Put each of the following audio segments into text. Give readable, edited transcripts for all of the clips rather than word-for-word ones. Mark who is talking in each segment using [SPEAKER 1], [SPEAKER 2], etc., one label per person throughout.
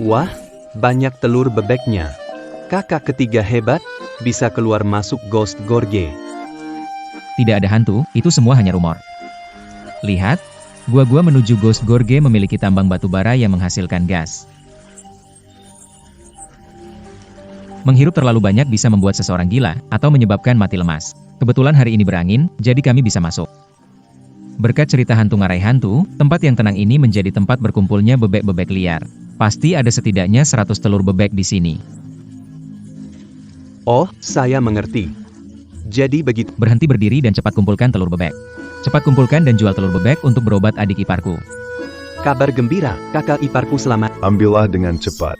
[SPEAKER 1] Wah, banyak telur bebeknya. Kakak ketiga hebat, bisa keluar masuk Ghost Gorge.
[SPEAKER 2] Tidak ada hantu, itu semua hanya rumor. Lihat, gua menuju Ghost Gorge memiliki tambang batu bara yang menghasilkan gas. Menghirup terlalu banyak bisa membuat seseorang gila, atau menyebabkan mati lemas. Kebetulan hari ini berangin, jadi kami bisa masuk. Berkat cerita hantu ngarai hantu, tempat yang tenang ini menjadi tempat berkumpulnya bebek-bebek liar. Pasti ada setidaknya 100 telur bebek di sini.
[SPEAKER 1] Oh, saya mengerti. Jadi begitu.
[SPEAKER 2] Berhenti berdiri dan cepat kumpulkan telur bebek. Cepat kumpulkan dan jual telur bebek untuk berobat adik iparku.
[SPEAKER 1] Kabar gembira, kakak iparku selamat.
[SPEAKER 3] Ambillah dengan cepat.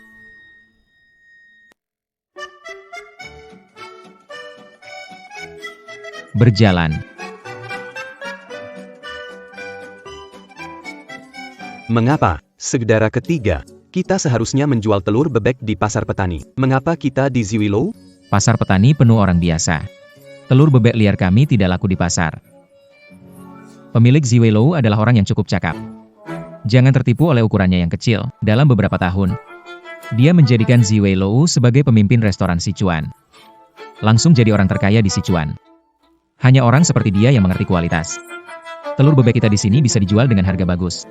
[SPEAKER 2] Berjalan.
[SPEAKER 1] Mengapa, saudara ketiga, kita seharusnya menjual telur bebek di pasar petani? Mengapa kita di Ziwilo?
[SPEAKER 2] Pasar petani penuh orang biasa. Telur bebek liar kami tidak laku di pasar. Pemilik Ziwilo adalah orang yang cukup cakap. Jangan tertipu oleh ukurannya yang kecil. Dalam beberapa tahun, dia menjadikan Ziwilo sebagai pemimpin restoran Sichuan. Langsung jadi orang terkaya di Sichuan. Hanya orang seperti dia yang mengerti kualitas. Telur bebek kita di sini bisa dijual dengan harga bagus.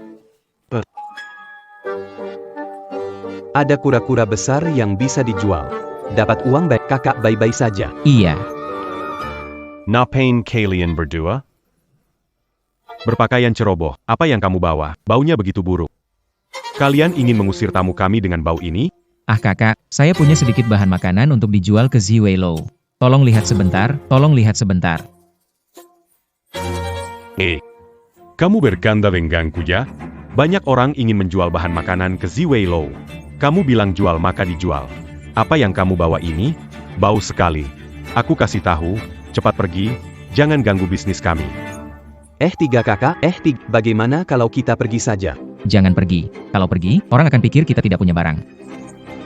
[SPEAKER 1] Ada kura-kura besar yang bisa dijual. Dapat uang baik kakak bye-bye saja.
[SPEAKER 2] Iya.
[SPEAKER 4] Ngapain kalian berdua? Berpakaian ceroboh, apa yang kamu bawa? Baunya begitu buruk. Kalian ingin mengusir tamu kami dengan bau ini?
[SPEAKER 2] Ah kakak, saya punya sedikit bahan makanan untuk dijual ke Ziwilo. Tolong lihat sebentar, tolong lihat sebentar.
[SPEAKER 4] Kamu bercanda denganku ya? Banyak orang ingin menjual bahan makanan ke Ziwilo. Kamu bilang jual maka dijual. Apa yang kamu bawa ini? Bau sekali. Aku kasih tahu, cepat pergi, jangan ganggu bisnis kami.
[SPEAKER 1] Tiga kakak, bagaimana kalau kita pergi saja?
[SPEAKER 2] Jangan pergi. Kalau pergi, orang akan pikir kita tidak punya barang.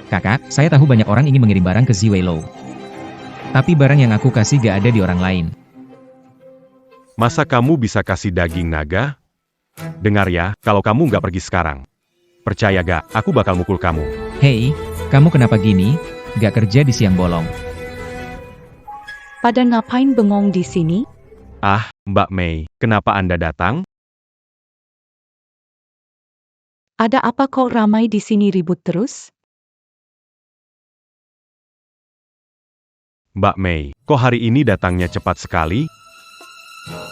[SPEAKER 2] Kakak, saya tahu banyak orang ingin mengirim barang ke Ziwilo. Tapi barang yang aku kasih gak ada di orang lain.
[SPEAKER 4] Masa kamu bisa kasih daging naga? Dengar ya, kalau kamu nggak pergi sekarang. Percaya gak, aku bakal mukul kamu.
[SPEAKER 2] Hei, kamu kenapa gini? Gak kerja di siang bolong.
[SPEAKER 5] Pada ngapain bengong di sini?
[SPEAKER 4] Ah, Mbak Mei, kenapa Anda datang?
[SPEAKER 5] Ada apa kok ramai di sini ribut terus?
[SPEAKER 4] Mbak Mei, kok hari ini datangnya cepat sekali?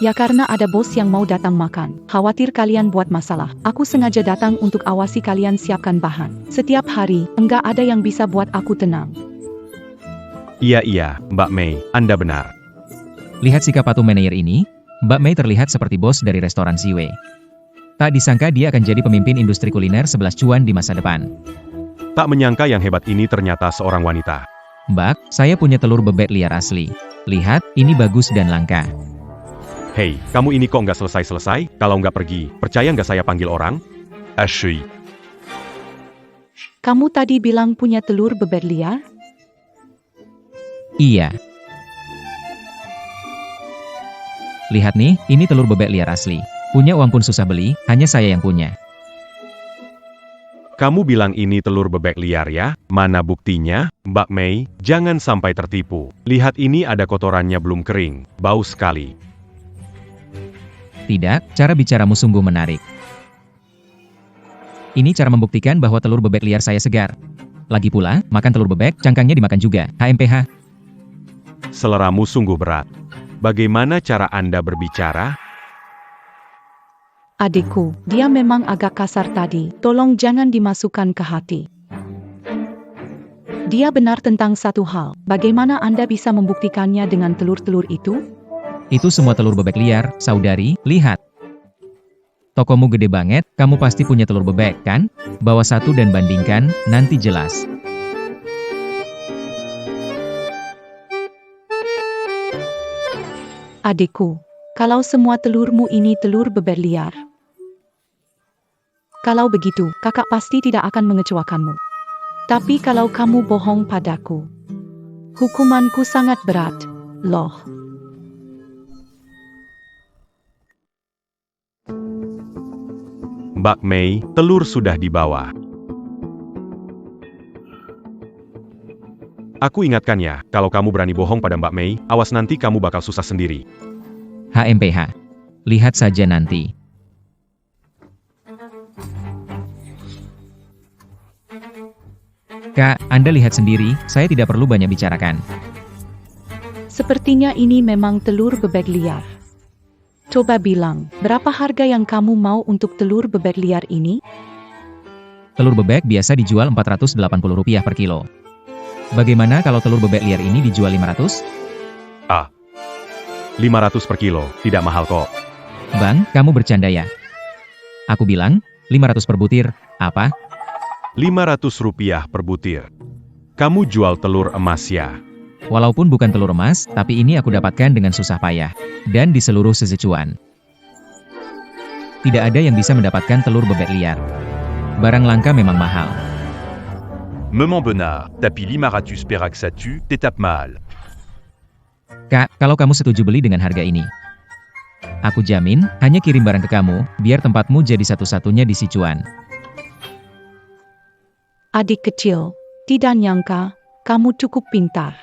[SPEAKER 5] Ya karena ada bos yang mau datang makan. Khawatir kalian buat masalah. Aku sengaja datang untuk awasi kalian siapkan bahan. Setiap hari, enggak ada yang bisa buat aku tenang.
[SPEAKER 4] Iya, Mbak Mei, Anda benar.
[SPEAKER 2] Lihat sikap patuh manajer ini, Mbak Mei terlihat seperti bos dari restoran Ziwe. Tak disangka dia akan jadi pemimpin industri kuliner 11 cuan di masa depan.
[SPEAKER 4] Tak menyangka yang hebat ini ternyata seorang wanita.
[SPEAKER 2] Mbak, saya punya telur bebek liar asli. Lihat, ini bagus dan langka.
[SPEAKER 4] Hei, kamu ini kok nggak selesai-selesai? Kalau nggak pergi, percaya nggak saya panggil orang? Ashley.
[SPEAKER 5] Kamu tadi bilang punya telur bebek liar?
[SPEAKER 2] Iya. Lihat nih, ini telur bebek liar asli. Punya uang pun susah beli, hanya saya yang punya.
[SPEAKER 4] Kamu bilang ini telur bebek liar ya? Mana buktinya? Mbak Mei, jangan sampai tertipu. Lihat ini ada kotorannya belum kering, bau sekali.
[SPEAKER 2] Tidak, cara bicaramu sungguh menarik. Ini cara membuktikan bahwa telur bebek liar saya segar. Lagi pula, makan telur bebek, cangkangnya dimakan juga, HMPH.
[SPEAKER 4] Seleramu sungguh berat. Bagaimana cara Anda berbicara?
[SPEAKER 5] Adikku, dia memang agak kasar tadi. Tolong jangan dimasukkan ke hati. Dia benar tentang satu hal. Bagaimana Anda bisa membuktikannya dengan telur-telur itu?
[SPEAKER 2] Itu semua telur bebek liar, saudari, lihat. Tokomu gede banget, kamu pasti punya telur bebek, kan? Bawa satu dan bandingkan, nanti jelas.
[SPEAKER 5] Adikku, kalau semua telurmu ini telur bebek liar. Kalau begitu, kakak pasti tidak akan mengecewakanmu. Tapi kalau kamu bohong padaku, hukumanku sangat berat, loh.
[SPEAKER 4] Mbak Mei, telur sudah dibawa. Aku ingatkan ya, kalau kamu berani bohong pada Mbak Mei, awas nanti kamu bakal susah sendiri.
[SPEAKER 2] HMPH. Lihat saja nanti. Kak, Anda lihat sendiri, saya tidak perlu banyak bicarakan.
[SPEAKER 5] Sepertinya ini memang telur bebek liar. Coba bilang, berapa harga yang kamu mau untuk telur bebek liar ini?
[SPEAKER 2] Telur bebek biasa dijual Rp480 per kilo. Bagaimana kalau telur bebek liar ini dijual 500?
[SPEAKER 4] 500 per kilo, tidak mahal kok.
[SPEAKER 2] Bang, kamu bercanda ya? Aku bilang, 500 per butir, apa?
[SPEAKER 4] Rp500 per butir. Kamu jual telur emas ya?
[SPEAKER 2] Walaupun bukan telur emas, tapi ini aku dapatkan dengan susah payah. Dan di seluruh Sichuan. Tidak ada yang bisa mendapatkan telur bebek liar. Barang langka memang mahal.
[SPEAKER 3] Maman Benard, tapis Limaratus peraxatu, t'étape mal.
[SPEAKER 2] Kak, kalau kamu setuju beli dengan harga ini, aku jamin, hanya kirim barang ke kamu, biar tempatmu jadi satu-satunya di Sichuan.
[SPEAKER 5] Adik kecil, tidak nyangka, kamu cukup pintar.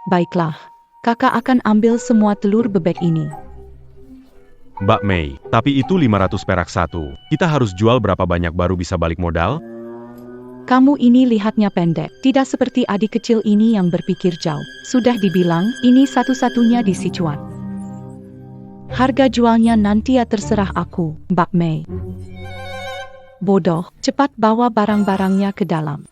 [SPEAKER 5] Baiklah, kakak akan ambil semua telur bebek ini.
[SPEAKER 4] Mbak Mei, tapi itu 500 perak satu. Kita harus jual berapa banyak baru bisa balik modal?
[SPEAKER 5] Kamu ini lihatnya pendek, tidak seperti adik kecil ini yang berpikir jauh. Sudah dibilang, ini satu-satunya di Sichuan. Harga jualnya nanti ya terserah aku, Mbak Mei. Bodoh, cepat bawa barang-barangnya ke dalam.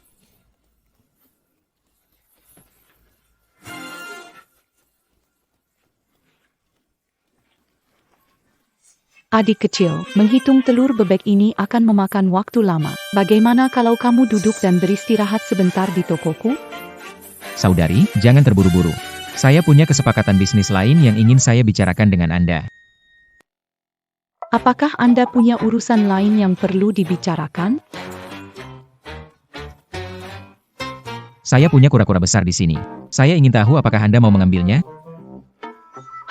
[SPEAKER 5] Adik kecil, menghitung telur bebek ini akan memakan waktu lama. Bagaimana kalau kamu duduk dan beristirahat sebentar di tokoku?
[SPEAKER 2] Saudari, jangan terburu-buru. Saya punya kesepakatan bisnis lain yang ingin saya bicarakan dengan Anda.
[SPEAKER 5] Apakah Anda punya urusan lain yang perlu dibicarakan?
[SPEAKER 2] Saya punya kura-kura besar di sini. Saya ingin tahu apakah Anda mau mengambilnya?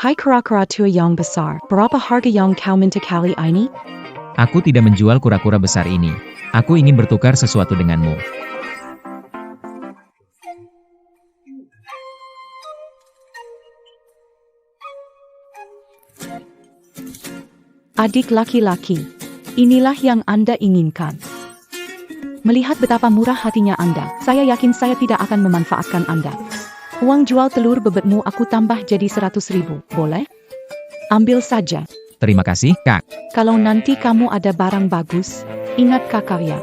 [SPEAKER 5] Hai kura-kura tua yang besar, berapa harga yang kau minta kali ini?
[SPEAKER 2] Aku tidak menjual kura-kura besar ini. Aku ingin bertukar sesuatu denganmu.
[SPEAKER 5] Adik laki-laki, inilah yang Anda inginkan. Melihat betapa murah hatinya Anda, saya yakin saya tidak akan memanfaatkan Anda. Uang jual telur bebekmu aku tambah jadi 100.000, boleh? Ambil saja.
[SPEAKER 2] Terima kasih, Kak.
[SPEAKER 5] Kalau nanti kamu ada barang bagus, ingat kakak ya.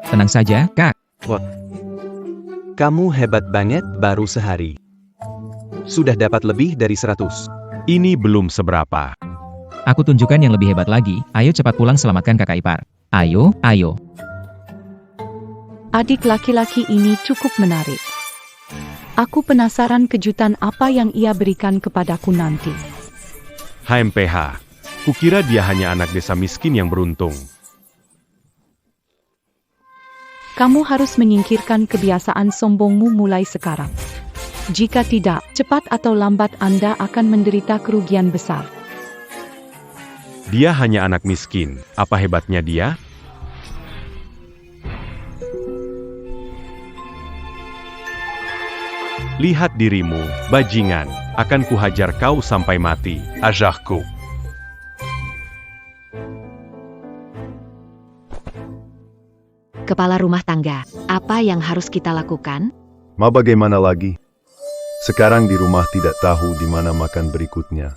[SPEAKER 2] Tenang saja, Kak.
[SPEAKER 1] Kamu hebat banget baru sehari. Sudah dapat lebih dari 100.
[SPEAKER 4] Ini belum seberapa.
[SPEAKER 2] Aku tunjukkan yang lebih hebat lagi. Ayo cepat pulang selamatkan kakak ipar. Ayo, ayo.
[SPEAKER 5] Adik laki-laki ini cukup menarik. Aku penasaran kejutan apa yang ia berikan kepadaku nanti.
[SPEAKER 4] HMPH. Kukira dia hanya anak desa miskin yang beruntung.
[SPEAKER 5] Kamu harus menyingkirkan kebiasaan sombongmu mulai sekarang. Jika tidak, cepat atau lambat Anda akan menderita kerugian besar.
[SPEAKER 4] Dia hanya anak miskin. Apa hebatnya dia? Lihat dirimu, bajingan. Akan kuhajar kau sampai mati. Ajarku.
[SPEAKER 6] Kepala rumah tangga, apa yang harus kita lakukan?
[SPEAKER 7] Mau bagaimana lagi? Sekarang di rumah tidak tahu di mana makan berikutnya.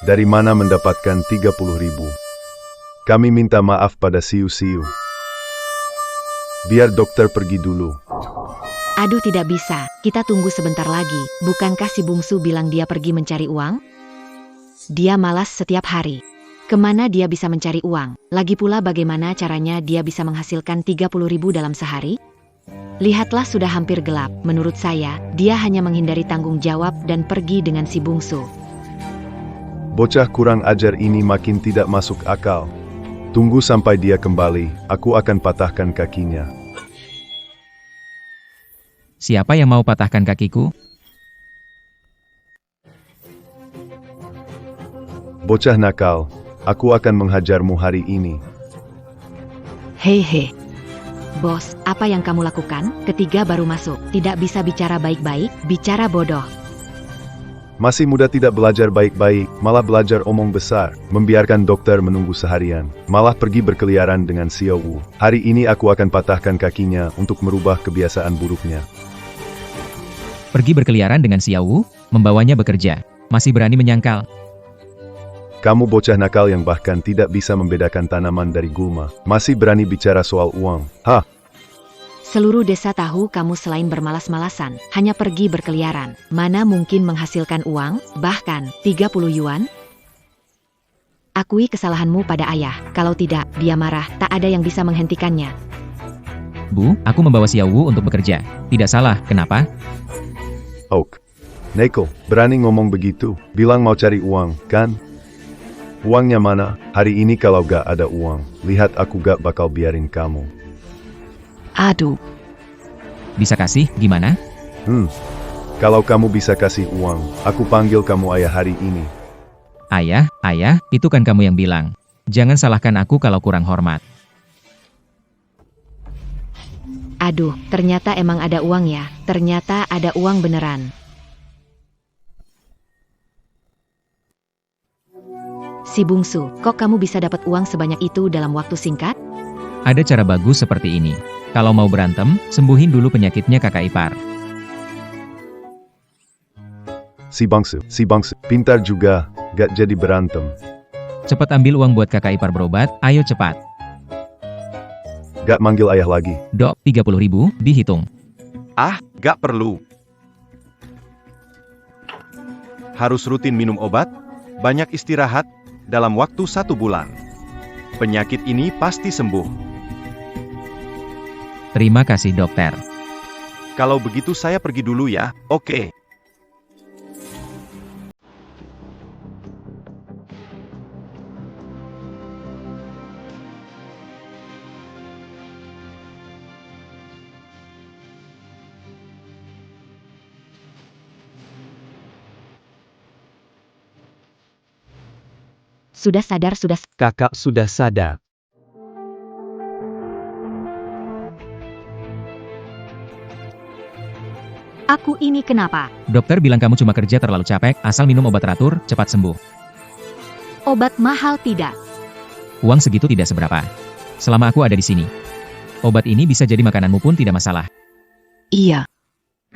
[SPEAKER 7] Dari mana mendapatkan 30.000? Kami minta maaf pada siu-siu. Biar dokter pergi dulu.
[SPEAKER 6] Aduh tidak bisa, kita tunggu sebentar lagi. Bukankah si bungsu bilang dia pergi mencari uang? Dia malas setiap hari. Kemana dia bisa mencari uang? Lagi pula bagaimana caranya dia bisa menghasilkan 30.000 dalam sehari? Lihatlah sudah hampir gelap. Menurut saya, dia hanya menghindari tanggung jawab dan pergi dengan si bungsu.
[SPEAKER 7] Bocah kurang ajar ini makin tidak masuk akal. Tunggu sampai dia kembali, aku akan patahkan kakinya.
[SPEAKER 2] Siapa yang mau patahkan kakiku?
[SPEAKER 7] Bocah nakal, aku akan menghajarmu hari ini.
[SPEAKER 6] Hehe. Bos, apa yang kamu lakukan? Ketiga baru masuk, tidak bisa bicara baik-baik, bicara bodoh.
[SPEAKER 7] Masih muda tidak belajar baik-baik, malah belajar omong besar, membiarkan dokter menunggu seharian, malah pergi berkeliaran dengan Xiao Wu. Hari ini aku akan patahkan kakinya untuk merubah kebiasaan buruknya.
[SPEAKER 2] Pergi berkeliaran dengan Xiao Wu, membawanya bekerja. Masih berani menyangkal.
[SPEAKER 7] Kamu bocah nakal yang bahkan tidak bisa membedakan tanaman dari gulma. Masih berani bicara soal uang. Hah?
[SPEAKER 6] Seluruh desa tahu kamu selain bermalas-malasan, hanya pergi berkeliaran. Mana mungkin menghasilkan uang, bahkan 30 yuan? Akui kesalahanmu pada ayah, kalau tidak, dia marah, tak ada yang bisa menghentikannya.
[SPEAKER 2] Bu, aku membawa Xiao Wu untuk bekerja. Tidak salah, kenapa?
[SPEAKER 7] Oak. Neko, berani ngomong begitu, bilang mau cari uang, kan? Uangnya mana? Hari ini kalau gak ada uang, lihat aku gak bakal biarin kamu.
[SPEAKER 5] Aduh,
[SPEAKER 2] Bisa kasih, gimana?
[SPEAKER 7] Kalau kamu bisa kasih uang, aku panggil kamu ayah hari ini.
[SPEAKER 2] Ayah, itu kan kamu yang bilang. Jangan salahkan aku kalau kurang hormat.
[SPEAKER 6] Aduh, ternyata emang ada uang ya, ternyata ada uang beneran. Si bungsu, kok kamu bisa dapat uang sebanyak itu dalam waktu singkat?
[SPEAKER 2] Ada cara bagus seperti ini. Kalau mau berantem, sembuhin dulu penyakitnya kakak ipar.
[SPEAKER 7] Si bangsu, pintar juga, gak jadi berantem.
[SPEAKER 2] Cepat ambil uang buat kakak ipar berobat, ayo cepat.
[SPEAKER 7] Gak manggil ayah lagi.
[SPEAKER 2] Dok, 30.000, dihitung.
[SPEAKER 3] Ah, gak perlu. Harus rutin minum obat, banyak istirahat, dalam waktu 1 bulan. Penyakit ini pasti sembuh.
[SPEAKER 2] Terima kasih dokter.
[SPEAKER 3] Kalau begitu saya pergi dulu ya, oke.
[SPEAKER 6] Sudah sadar,
[SPEAKER 1] Kakak sudah sadar.
[SPEAKER 6] Aku ini kenapa?
[SPEAKER 2] Dokter bilang kamu cuma kerja terlalu capek, asal minum obat teratur, cepat sembuh.
[SPEAKER 6] Obat mahal tidak?
[SPEAKER 2] Uang segitu tidak seberapa. Selama aku ada di sini. Obat ini bisa jadi makananmu pun tidak masalah.
[SPEAKER 5] iya.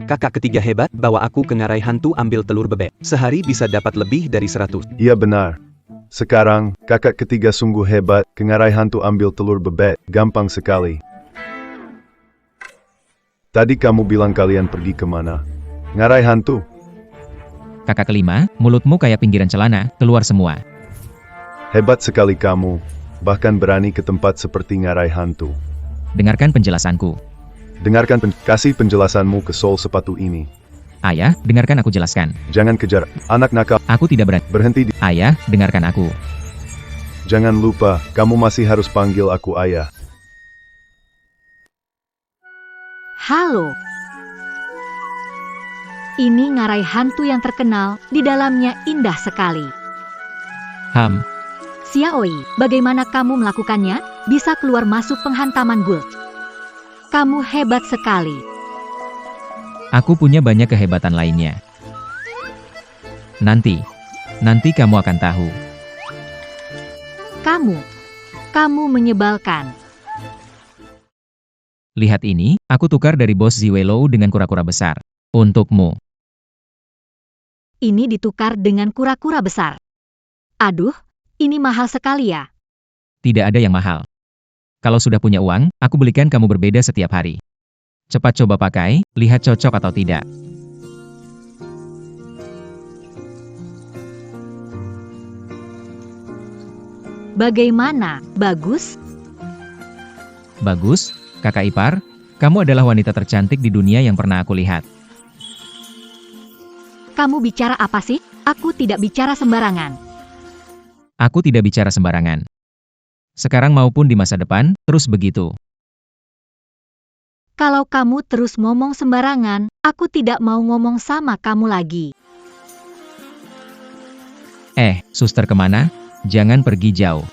[SPEAKER 1] Kakak ketiga hebat, bawa aku ke ngarai hantu ambil telur bebek. Sehari bisa dapat lebih dari 100.
[SPEAKER 7] Iya benar. Sekarang, kakak ketiga sungguh hebat, ke ngarai hantu ambil telur bebek, gampang sekali. Tadi kamu bilang kalian pergi kemana? Ngarai hantu?
[SPEAKER 2] Kakak kelima, mulutmu kayak pinggiran celana, keluar semua.
[SPEAKER 7] Hebat sekali kamu, bahkan berani ke tempat seperti ngarai hantu.
[SPEAKER 2] Dengarkan penjelasanku.
[SPEAKER 7] Dengarkan kasih penjelasanmu ke sol sepatu ini.
[SPEAKER 2] Ayah, dengarkan aku jelaskan.
[SPEAKER 7] Jangan kejar anak nakal,
[SPEAKER 2] Aku tidak berani.
[SPEAKER 7] berhenti di...
[SPEAKER 2] Ayah, dengarkan aku.
[SPEAKER 7] Jangan lupa, kamu masih harus panggil aku ayah.
[SPEAKER 6] Halo. Ini ngarai hantu yang terkenal, di dalamnya indah sekali. Xiaoi, bagaimana kamu melakukannya? Bisa keluar masuk penghantaman gul. Kamu hebat sekali.
[SPEAKER 2] Aku punya banyak kehebatan lainnya. Nanti kamu akan tahu.
[SPEAKER 6] Kamu menyebalkan.
[SPEAKER 2] Lihat ini, aku tukar dari bos Ziwei-Lou dengan kura-kura besar. Untukmu.
[SPEAKER 6] Ini ditukar dengan kura-kura besar. Aduh, ini mahal sekali ya.
[SPEAKER 2] Tidak ada yang mahal. Kalau sudah punya uang, aku belikan kamu berbeda setiap hari. Cepat coba pakai, lihat cocok atau tidak.
[SPEAKER 6] Bagaimana? Bagus?
[SPEAKER 2] Bagus, kakak ipar, kamu adalah wanita tercantik di dunia yang pernah aku lihat.
[SPEAKER 6] Kamu bicara apa sih? Aku tidak bicara sembarangan.
[SPEAKER 2] Aku tidak bicara sembarangan. Sekarang maupun di masa depan, terus begitu.
[SPEAKER 6] Kalau kamu terus ngomong sembarangan, aku tidak mau ngomong sama kamu lagi.
[SPEAKER 2] Suster kemana? Jangan pergi jauh.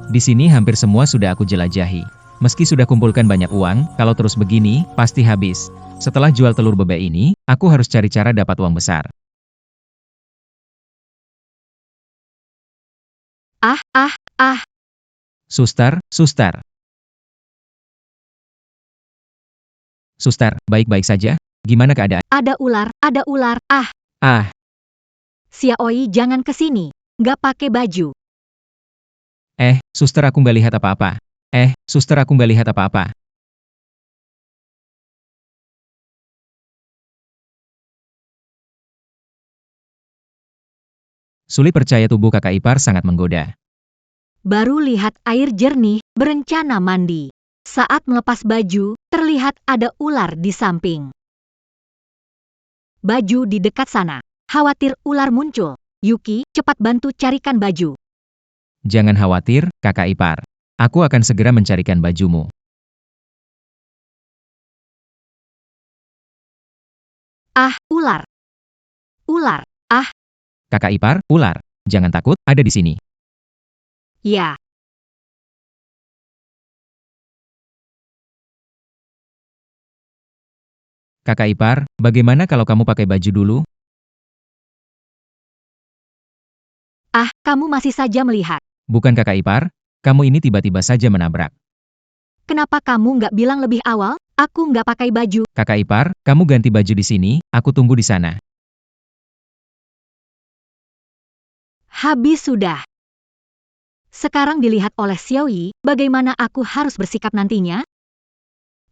[SPEAKER 2] Di sini hampir semua sudah aku jelajahi. Meski sudah kumpulkan banyak uang, kalau terus begini, pasti habis. Setelah jual telur bebek ini, aku harus cari cara dapat uang besar.
[SPEAKER 6] Ah,
[SPEAKER 2] Suster, suster. Suster, baik-baik saja? Gimana keadaan?
[SPEAKER 6] ada ular.
[SPEAKER 2] Ah,
[SPEAKER 6] Xiaoi jangan kesini. Nggak pakai baju.
[SPEAKER 2] suster aku nggak lihat apa-apa. Suster aku nggak lihat apa-apa. Sulit percaya tubuh kakak ipar sangat menggoda.
[SPEAKER 6] Baru lihat air jernih, berencana mandi. Saat melepas baju, terlihat ada ular di samping. Baju di dekat sana. Khawatir ular muncul. Yuki, cepat bantu carikan baju.
[SPEAKER 2] Jangan khawatir, kakak ipar. Aku akan segera mencarikan bajumu.
[SPEAKER 6] Ular.
[SPEAKER 2] Kakak ipar, ular. Jangan takut, ada di sini.
[SPEAKER 6] Ya.
[SPEAKER 2] Kakak ipar, bagaimana kalau kamu pakai baju dulu?
[SPEAKER 6] Kamu masih saja melihat.
[SPEAKER 2] Bukan kakak ipar, kamu ini tiba-tiba saja menabrak.
[SPEAKER 6] Kenapa kamu nggak bilang lebih awal? Aku nggak pakai baju.
[SPEAKER 2] Kakak ipar, kamu ganti baju di sini, aku tunggu di sana.
[SPEAKER 6] Habis sudah. Sekarang dilihat oleh Xiaoyi, bagaimana aku harus bersikap nantinya?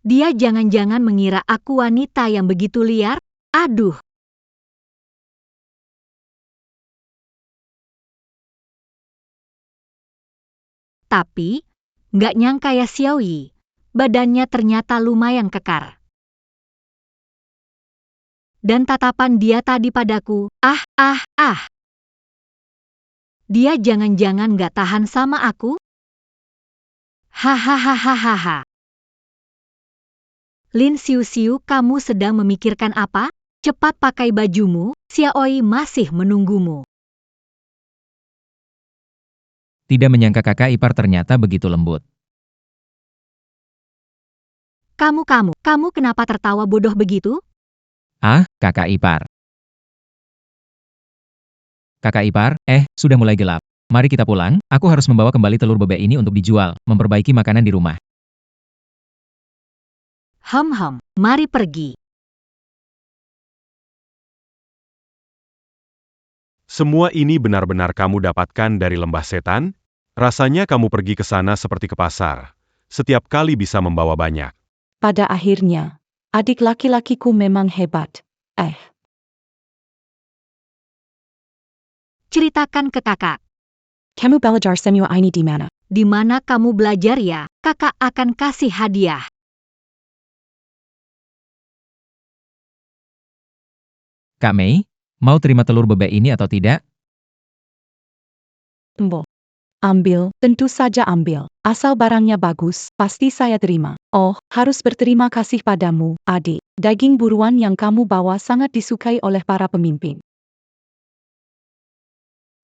[SPEAKER 6] Dia jangan-jangan mengira aku wanita yang begitu liar? Aduh. Tapi, nggak nyangka ya Xiaoyi. Badannya ternyata lumayan kekar. Dan tatapan dia tadi padaku, Dia jangan-jangan nggak tahan sama aku? Hahaha. Lin Xiu, kamu sedang memikirkan apa? Cepat pakai bajumu, Xiaoyi masih menunggumu.
[SPEAKER 2] Tidak menyangka kakak ipar ternyata begitu lembut.
[SPEAKER 6] Kamu kenapa tertawa bodoh begitu?
[SPEAKER 2] Kakak ipar. Kakak ipar, sudah mulai gelap. Mari kita pulang, aku harus membawa kembali telur bebek ini untuk dijual, memperbaiki makanan di rumah.
[SPEAKER 6] Mari pergi.
[SPEAKER 3] Semua ini benar-benar kamu dapatkan dari lembah setan? Rasanya kamu pergi ke sana seperti ke pasar. Setiap kali bisa membawa banyak.
[SPEAKER 5] Pada akhirnya, adik laki-lakiku memang hebat.
[SPEAKER 6] Ceritakan ke kakak.
[SPEAKER 5] Kamu belajar semua ini di mana?
[SPEAKER 6] Di mana kamu belajar ya? Kakak akan kasih hadiah.
[SPEAKER 2] Kak Mei, mau terima telur bebek ini atau tidak?
[SPEAKER 5] Ambil, tentu saja ambil. Asal barangnya bagus, pasti saya terima. Oh, harus berterima kasih padamu, adik. Daging buruan yang kamu bawa sangat disukai oleh para pemimpin.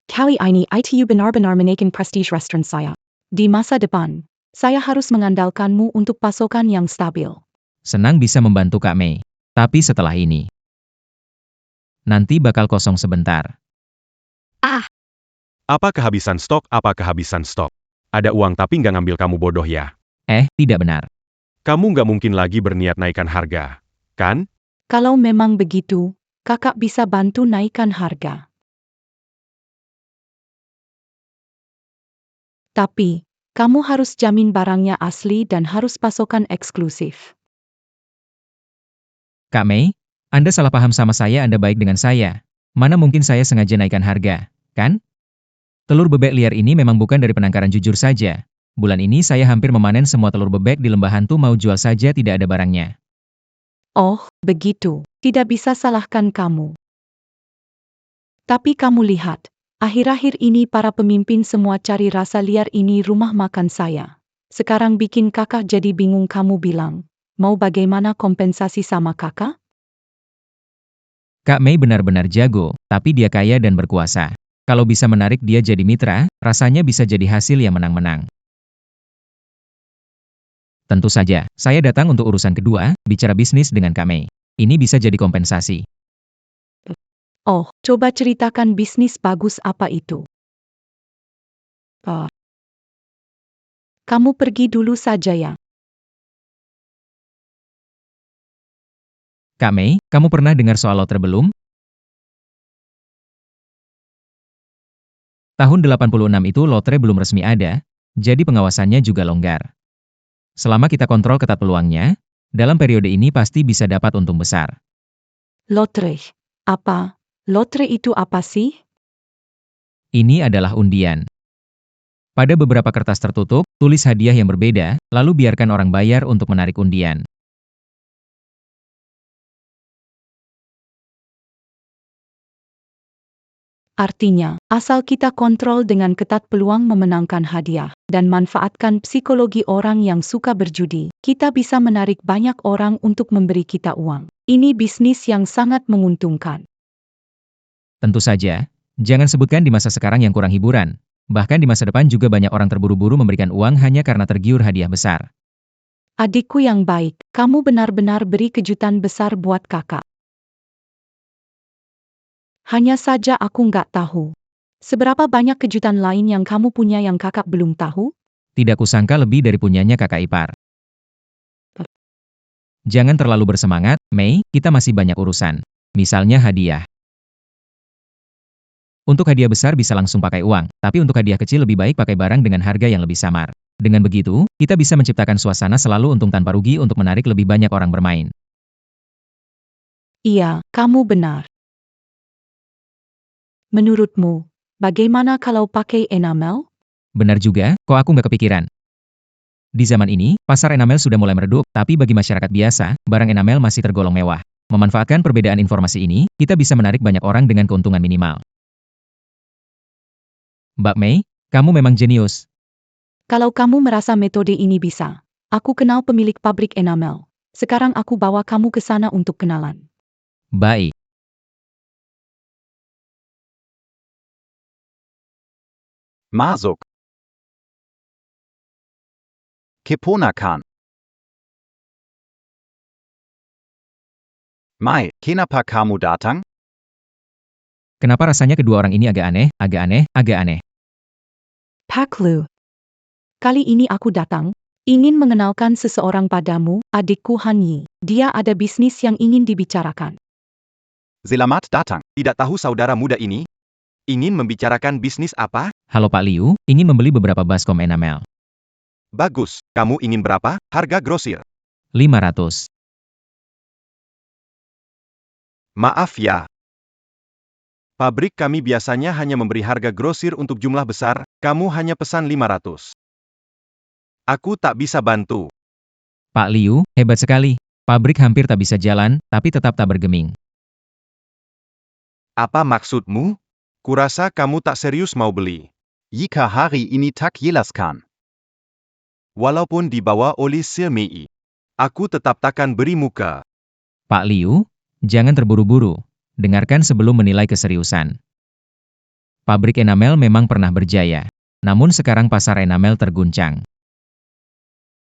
[SPEAKER 5] Kali ini itu benar-benar menaikkan prestige restoran saya. Di masa depan, saya harus mengandalkanmu untuk pasokan yang stabil.
[SPEAKER 2] Senang bisa membantu Kak Mei. Tapi setelah ini, nanti bakal kosong sebentar.
[SPEAKER 3] Apa kehabisan stok? Ada uang tapi nggak ngambil, kamu bodoh ya.
[SPEAKER 2] Tidak benar.
[SPEAKER 3] Kamu nggak mungkin lagi berniat naikkan harga, kan?
[SPEAKER 5] Kalau memang begitu, kakak bisa bantu naikkan harga. Tapi, kamu harus jamin barangnya asli dan harus pasokan eksklusif.
[SPEAKER 2] Kak Mei, Anda salah paham sama saya, Anda baik dengan saya. Mana mungkin saya sengaja naikkan harga, kan? Telur bebek liar ini memang bukan dari penangkaran jujur saja. Bulan ini saya hampir memanen semua telur bebek di lembah hantu, mau jual saja tidak ada barangnya.
[SPEAKER 5] Oh, begitu. Tidak bisa salahkan kamu. Tapi kamu lihat, akhir-akhir ini para pemimpin semua cari rasa liar ini rumah makan saya. Sekarang bikin kakak jadi bingung. Kamu bilang, mau bagaimana kompensasi sama kakak?
[SPEAKER 2] Kak Mei benar-benar jago, tapi dia kaya dan berkuasa. Kalau bisa menarik dia jadi mitra, rasanya bisa jadi hasil yang menang-menang. Tentu saja, saya datang untuk urusan kedua, bicara bisnis dengan Kak Mei. Ini bisa jadi kompensasi.
[SPEAKER 5] Oh, coba ceritakan bisnis bagus apa itu. Kamu pergi dulu saja ya.
[SPEAKER 2] Kak Mei, kamu pernah dengar soal lotre belum? Tahun 86 itu lotre belum resmi ada, jadi pengawasannya juga longgar. Selama kita kontrol ketat peluangnya, dalam periode ini pasti bisa dapat untung besar.
[SPEAKER 5] Lotre. Apa? Lotre itu apa sih?
[SPEAKER 2] Ini adalah undian. Pada beberapa kertas tertutup, tulis hadiah yang berbeda, lalu biarkan orang bayar untuk menarik undian.
[SPEAKER 5] Artinya, asal kita kontrol dengan ketat peluang memenangkan hadiah, dan manfaatkan psikologi orang yang suka berjudi, kita bisa menarik banyak orang untuk memberi kita uang. Ini bisnis yang sangat menguntungkan.
[SPEAKER 2] Tentu saja, jangan sebutkan di masa sekarang yang kurang hiburan. Bahkan di masa depan juga banyak orang terburu-buru memberikan uang hanya karena tergiur hadiah besar.
[SPEAKER 5] Adikku yang baik, kamu benar-benar beri kejutan besar buat kakak. Hanya saja aku nggak tahu. Seberapa banyak kejutan lain yang kamu punya yang kakak belum tahu?
[SPEAKER 2] Tidak kusangka lebih dari punyanya kakak ipar. Jangan terlalu bersemangat, Mei, kita masih banyak urusan. Misalnya hadiah. Untuk hadiah besar bisa langsung pakai uang, tapi untuk hadiah kecil lebih baik pakai barang dengan harga yang lebih samar. Dengan begitu, kita bisa menciptakan suasana selalu untung tanpa rugi untuk menarik lebih banyak orang bermain.
[SPEAKER 5] Iya, kamu benar. Menurutmu, bagaimana kalau pakai enamel?
[SPEAKER 2] Benar juga, kok aku nggak kepikiran. Di zaman ini, pasar enamel sudah mulai meredup, tapi bagi masyarakat biasa, barang enamel masih tergolong mewah. Memanfaatkan perbedaan informasi ini, kita bisa menarik banyak orang dengan keuntungan minimal. Mbak Mei, kamu memang jenius.
[SPEAKER 5] Kalau kamu merasa metode ini bisa, aku kenal pemilik pabrik enamel. Sekarang aku bawa kamu ke sana untuk kenalan.
[SPEAKER 2] Baik.
[SPEAKER 8] Masuk. Keponakan. Mai, kenapa kamu datang?
[SPEAKER 2] Kenapa rasanya kedua orang ini agak aneh, agak aneh, agak aneh?
[SPEAKER 5] Pak Lu. Kali ini aku datang, ingin mengenalkan seseorang padamu, adikku Han Yi. Dia ada bisnis yang ingin dibicarakan.
[SPEAKER 8] Selamat datang.
[SPEAKER 3] Tidak tahu saudara muda ini? Ingin membicarakan bisnis apa?
[SPEAKER 2] Halo Pak Liu, ingin membeli beberapa baskom enamel.
[SPEAKER 3] Bagus. Kamu ingin berapa? Harga grosir.
[SPEAKER 2] 500.
[SPEAKER 3] Maaf ya. Pabrik kami biasanya hanya memberi harga grosir untuk jumlah besar, kamu hanya pesan 500. Aku tak bisa bantu.
[SPEAKER 2] Pak Liu, hebat sekali. Pabrik hampir tak bisa jalan, tapi tetap tak bergeming.
[SPEAKER 3] Apa maksudmu? Kurasa kamu tak serius mau beli.
[SPEAKER 8] Jika hari ini tak jelaskan.
[SPEAKER 3] Walaupun dibawa oleh Sir Mei, aku tetap takkan beri muka.
[SPEAKER 2] Pak Liu, jangan terburu-buru. Dengarkan sebelum menilai keseriusan. Pabrik enamel memang pernah berjaya. Namun sekarang pasar enamel terguncang.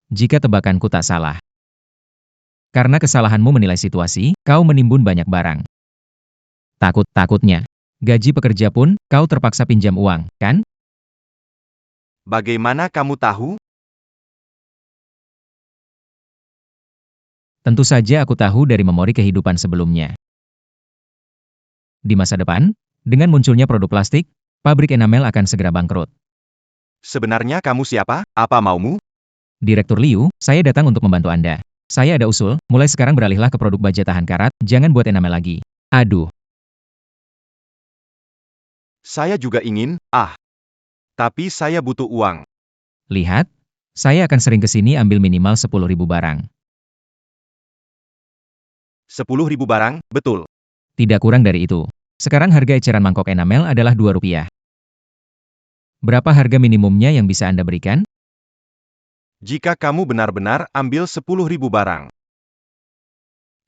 [SPEAKER 2] Jika tebakanku tak salah. Karena kesalahanmu menilai situasi, kau menimbun banyak barang. Takutnya. Gaji pekerja pun, kau terpaksa pinjam uang, kan?
[SPEAKER 3] Bagaimana kamu tahu?
[SPEAKER 2] Tentu saja aku tahu dari memori kehidupan sebelumnya. Di masa depan, dengan munculnya produk plastik, pabrik enamel akan segera bangkrut.
[SPEAKER 3] Sebenarnya kamu siapa? Apa maumu?
[SPEAKER 2] Direktur Liu, saya datang untuk membantu Anda. Saya ada usul, mulai sekarang beralihlah ke produk baja tahan karat, jangan buat enamel lagi. Aduh.
[SPEAKER 3] Saya juga ingin, tapi saya butuh uang.
[SPEAKER 2] Lihat, saya akan sering ke sini ambil minimal 10.000 barang.
[SPEAKER 3] 10.000 barang, betul.
[SPEAKER 2] Tidak kurang dari itu. Sekarang harga eceran mangkok enamel adalah Rp2. Berapa harga minimumnya yang bisa Anda berikan?
[SPEAKER 3] Jika kamu benar-benar ambil 10.000 barang.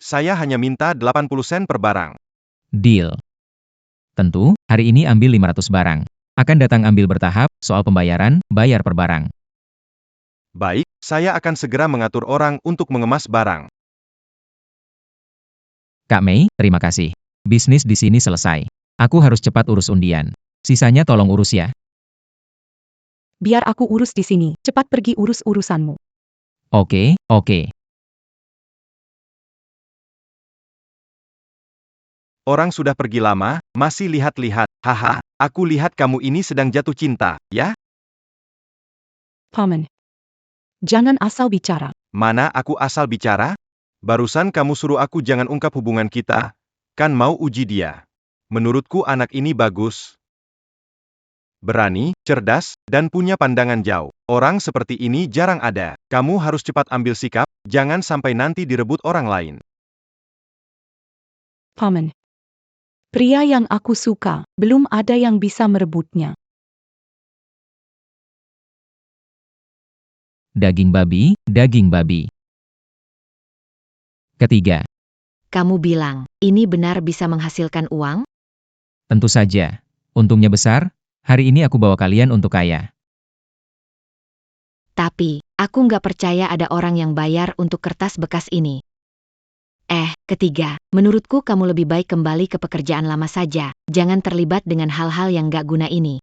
[SPEAKER 3] Saya hanya minta 80 sen per barang.
[SPEAKER 2] Deal. Tentu, hari ini ambil 500 barang. Akan datang ambil bertahap, soal pembayaran, bayar per barang.
[SPEAKER 3] Baik, Saya akan segera mengatur orang untuk mengemas barang.
[SPEAKER 2] Kak Mei, terima kasih. Bisnis di sini selesai. Aku harus cepat urus undian. Sisanya tolong urus ya.
[SPEAKER 5] Biar aku urus di sini. Cepat pergi urus urusanmu.
[SPEAKER 2] Oke, oke.
[SPEAKER 3] Orang sudah pergi lama, masih lihat-lihat. Haha, aku lihat kamu ini sedang jatuh cinta, ya?
[SPEAKER 5] Paman. Jangan asal bicara.
[SPEAKER 3] Mana aku asal bicara? Barusan kamu suruh aku jangan ungkap hubungan kita. Kan mau uji dia. Menurutku anak ini bagus. Berani, cerdas, dan punya pandangan jauh. Orang seperti ini jarang ada. Kamu harus cepat ambil sikap, jangan sampai nanti direbut orang lain.
[SPEAKER 5] Paman. Pria yang aku suka, belum ada yang bisa merebutnya.
[SPEAKER 2] Daging babi, daging babi. Ketiga,
[SPEAKER 6] Kamu bilang, ini benar bisa menghasilkan uang?
[SPEAKER 2] tentu saja. Untungnya besar, hari ini aku bawa kalian untuk kaya.
[SPEAKER 6] Tapi, aku nggak percaya ada orang yang bayar untuk kertas bekas ini. Ketiga, menurutku kamu lebih baik kembali ke pekerjaan lama saja, jangan terlibat dengan hal-hal yang nggak guna ini.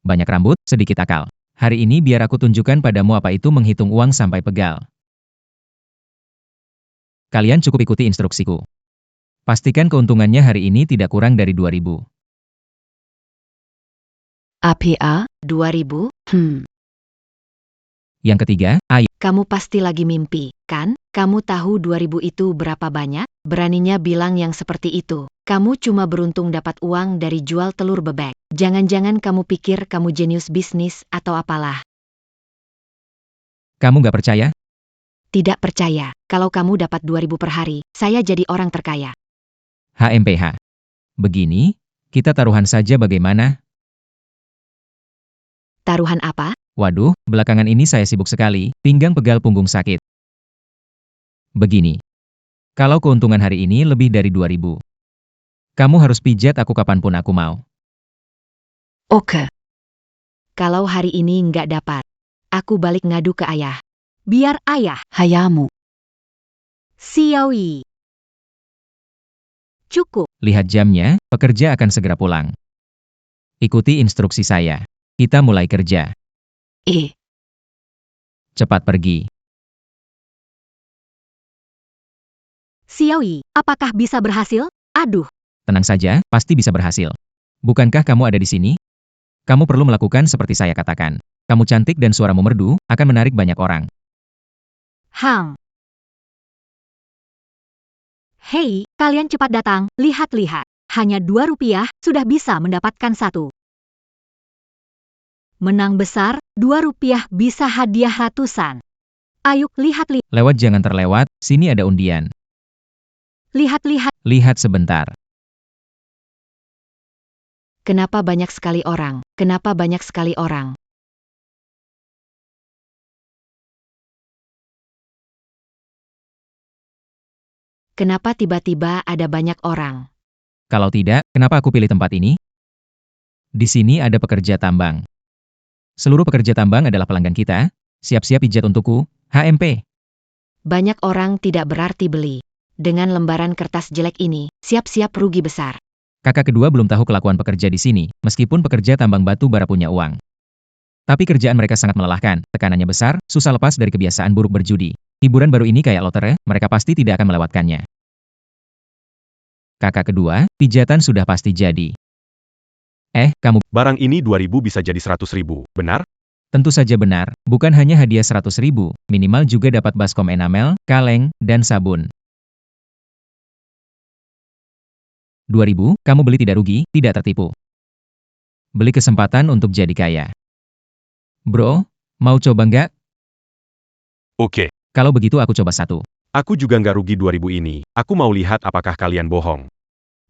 [SPEAKER 2] Banyak rambut, sedikit akal. Hari ini biar aku tunjukkan padamu apa itu menghitung uang sampai pegal. Kalian cukup ikuti instruksiku. Pastikan keuntungannya hari ini tidak kurang dari 2.000.
[SPEAKER 6] APA, 2000?
[SPEAKER 2] Yang ketiga, ayo.
[SPEAKER 6] Kamu pasti lagi mimpi, kan? Kamu tahu 2000 itu berapa banyak? Beraninya bilang yang seperti itu. Kamu cuma beruntung dapat uang dari jual telur bebek. Jangan-jangan kamu pikir kamu jenius bisnis atau apalah.
[SPEAKER 2] Kamu gak percaya?
[SPEAKER 6] Tidak percaya, kalau kamu dapat 2000 per hari, saya jadi orang terkaya.
[SPEAKER 2] HMPH. Begini, kita taruhan saja bagaimana?
[SPEAKER 6] Taruhan apa?
[SPEAKER 2] Waduh, belakangan ini saya sibuk sekali, pinggang pegal punggung sakit. Begini. Kalau keuntungan hari ini lebih dari 2.000, kamu harus pijat aku kapanpun aku mau.
[SPEAKER 6] Oke. Kalau hari ini nggak dapat, aku balik ngadu ke ayah. Biar ayah hayamu. Xiaoyi. Cukup.
[SPEAKER 2] Lihat jamnya, pekerja akan segera pulang. Ikuti instruksi saya. Kita mulai kerja. Cepat pergi.
[SPEAKER 6] Xiaoyi, apakah bisa berhasil? Aduh.
[SPEAKER 2] Tenang saja, pasti bisa berhasil. Bukankah kamu ada di sini? Kamu perlu melakukan seperti saya katakan. Kamu cantik dan suaramu merdu, akan menarik banyak orang.
[SPEAKER 6] Hei, kalian cepat datang, lihat-lihat. Hanya 2 rupiah, sudah bisa mendapatkan 1. Menang besar, 2 rupiah bisa hadiah ratusan. Ayo, lihat-lihat.
[SPEAKER 2] Lewat jangan terlewat, sini ada undian.
[SPEAKER 6] Lihat-lihat.
[SPEAKER 2] Lihat sebentar.
[SPEAKER 6] Kenapa banyak sekali orang? Kenapa banyak sekali orang? Kenapa tiba-tiba ada banyak orang?
[SPEAKER 2] Kalau tidak, kenapa aku pilih tempat ini? Di sini ada pekerja tambang. Seluruh pekerja tambang adalah pelanggan kita. Siap-siap pijat untukku, HMP.
[SPEAKER 6] Banyak orang tidak berarti beli. Dengan lembaran kertas jelek ini, siap-siap rugi besar.
[SPEAKER 2] Kakak kedua belum tahu kelakuan pekerja di sini, meskipun pekerja tambang batu bara punya uang. Tapi kerjaan mereka sangat melelahkan, tekanannya besar, susah lepas dari kebiasaan buruk berjudi. Hiburan baru ini kayak lotre, mereka pasti tidak akan melewatkannya. Kakak kedua, pijatan sudah pasti jadi. Kamu,
[SPEAKER 4] Barang ini 2.000 bisa jadi 100.000, benar?
[SPEAKER 2] tentu saja benar, bukan hanya hadiah 100.000, minimal juga dapat baskom enamel, kaleng, dan sabun. 2.000, kamu beli tidak rugi, tidak tertipu. Beli kesempatan untuk jadi kaya. Bro, mau coba nggak?
[SPEAKER 4] Oke.
[SPEAKER 2] Kalau begitu aku coba 1.
[SPEAKER 4] Aku juga nggak rugi 2.000 ini. Aku mau lihat apakah kalian bohong.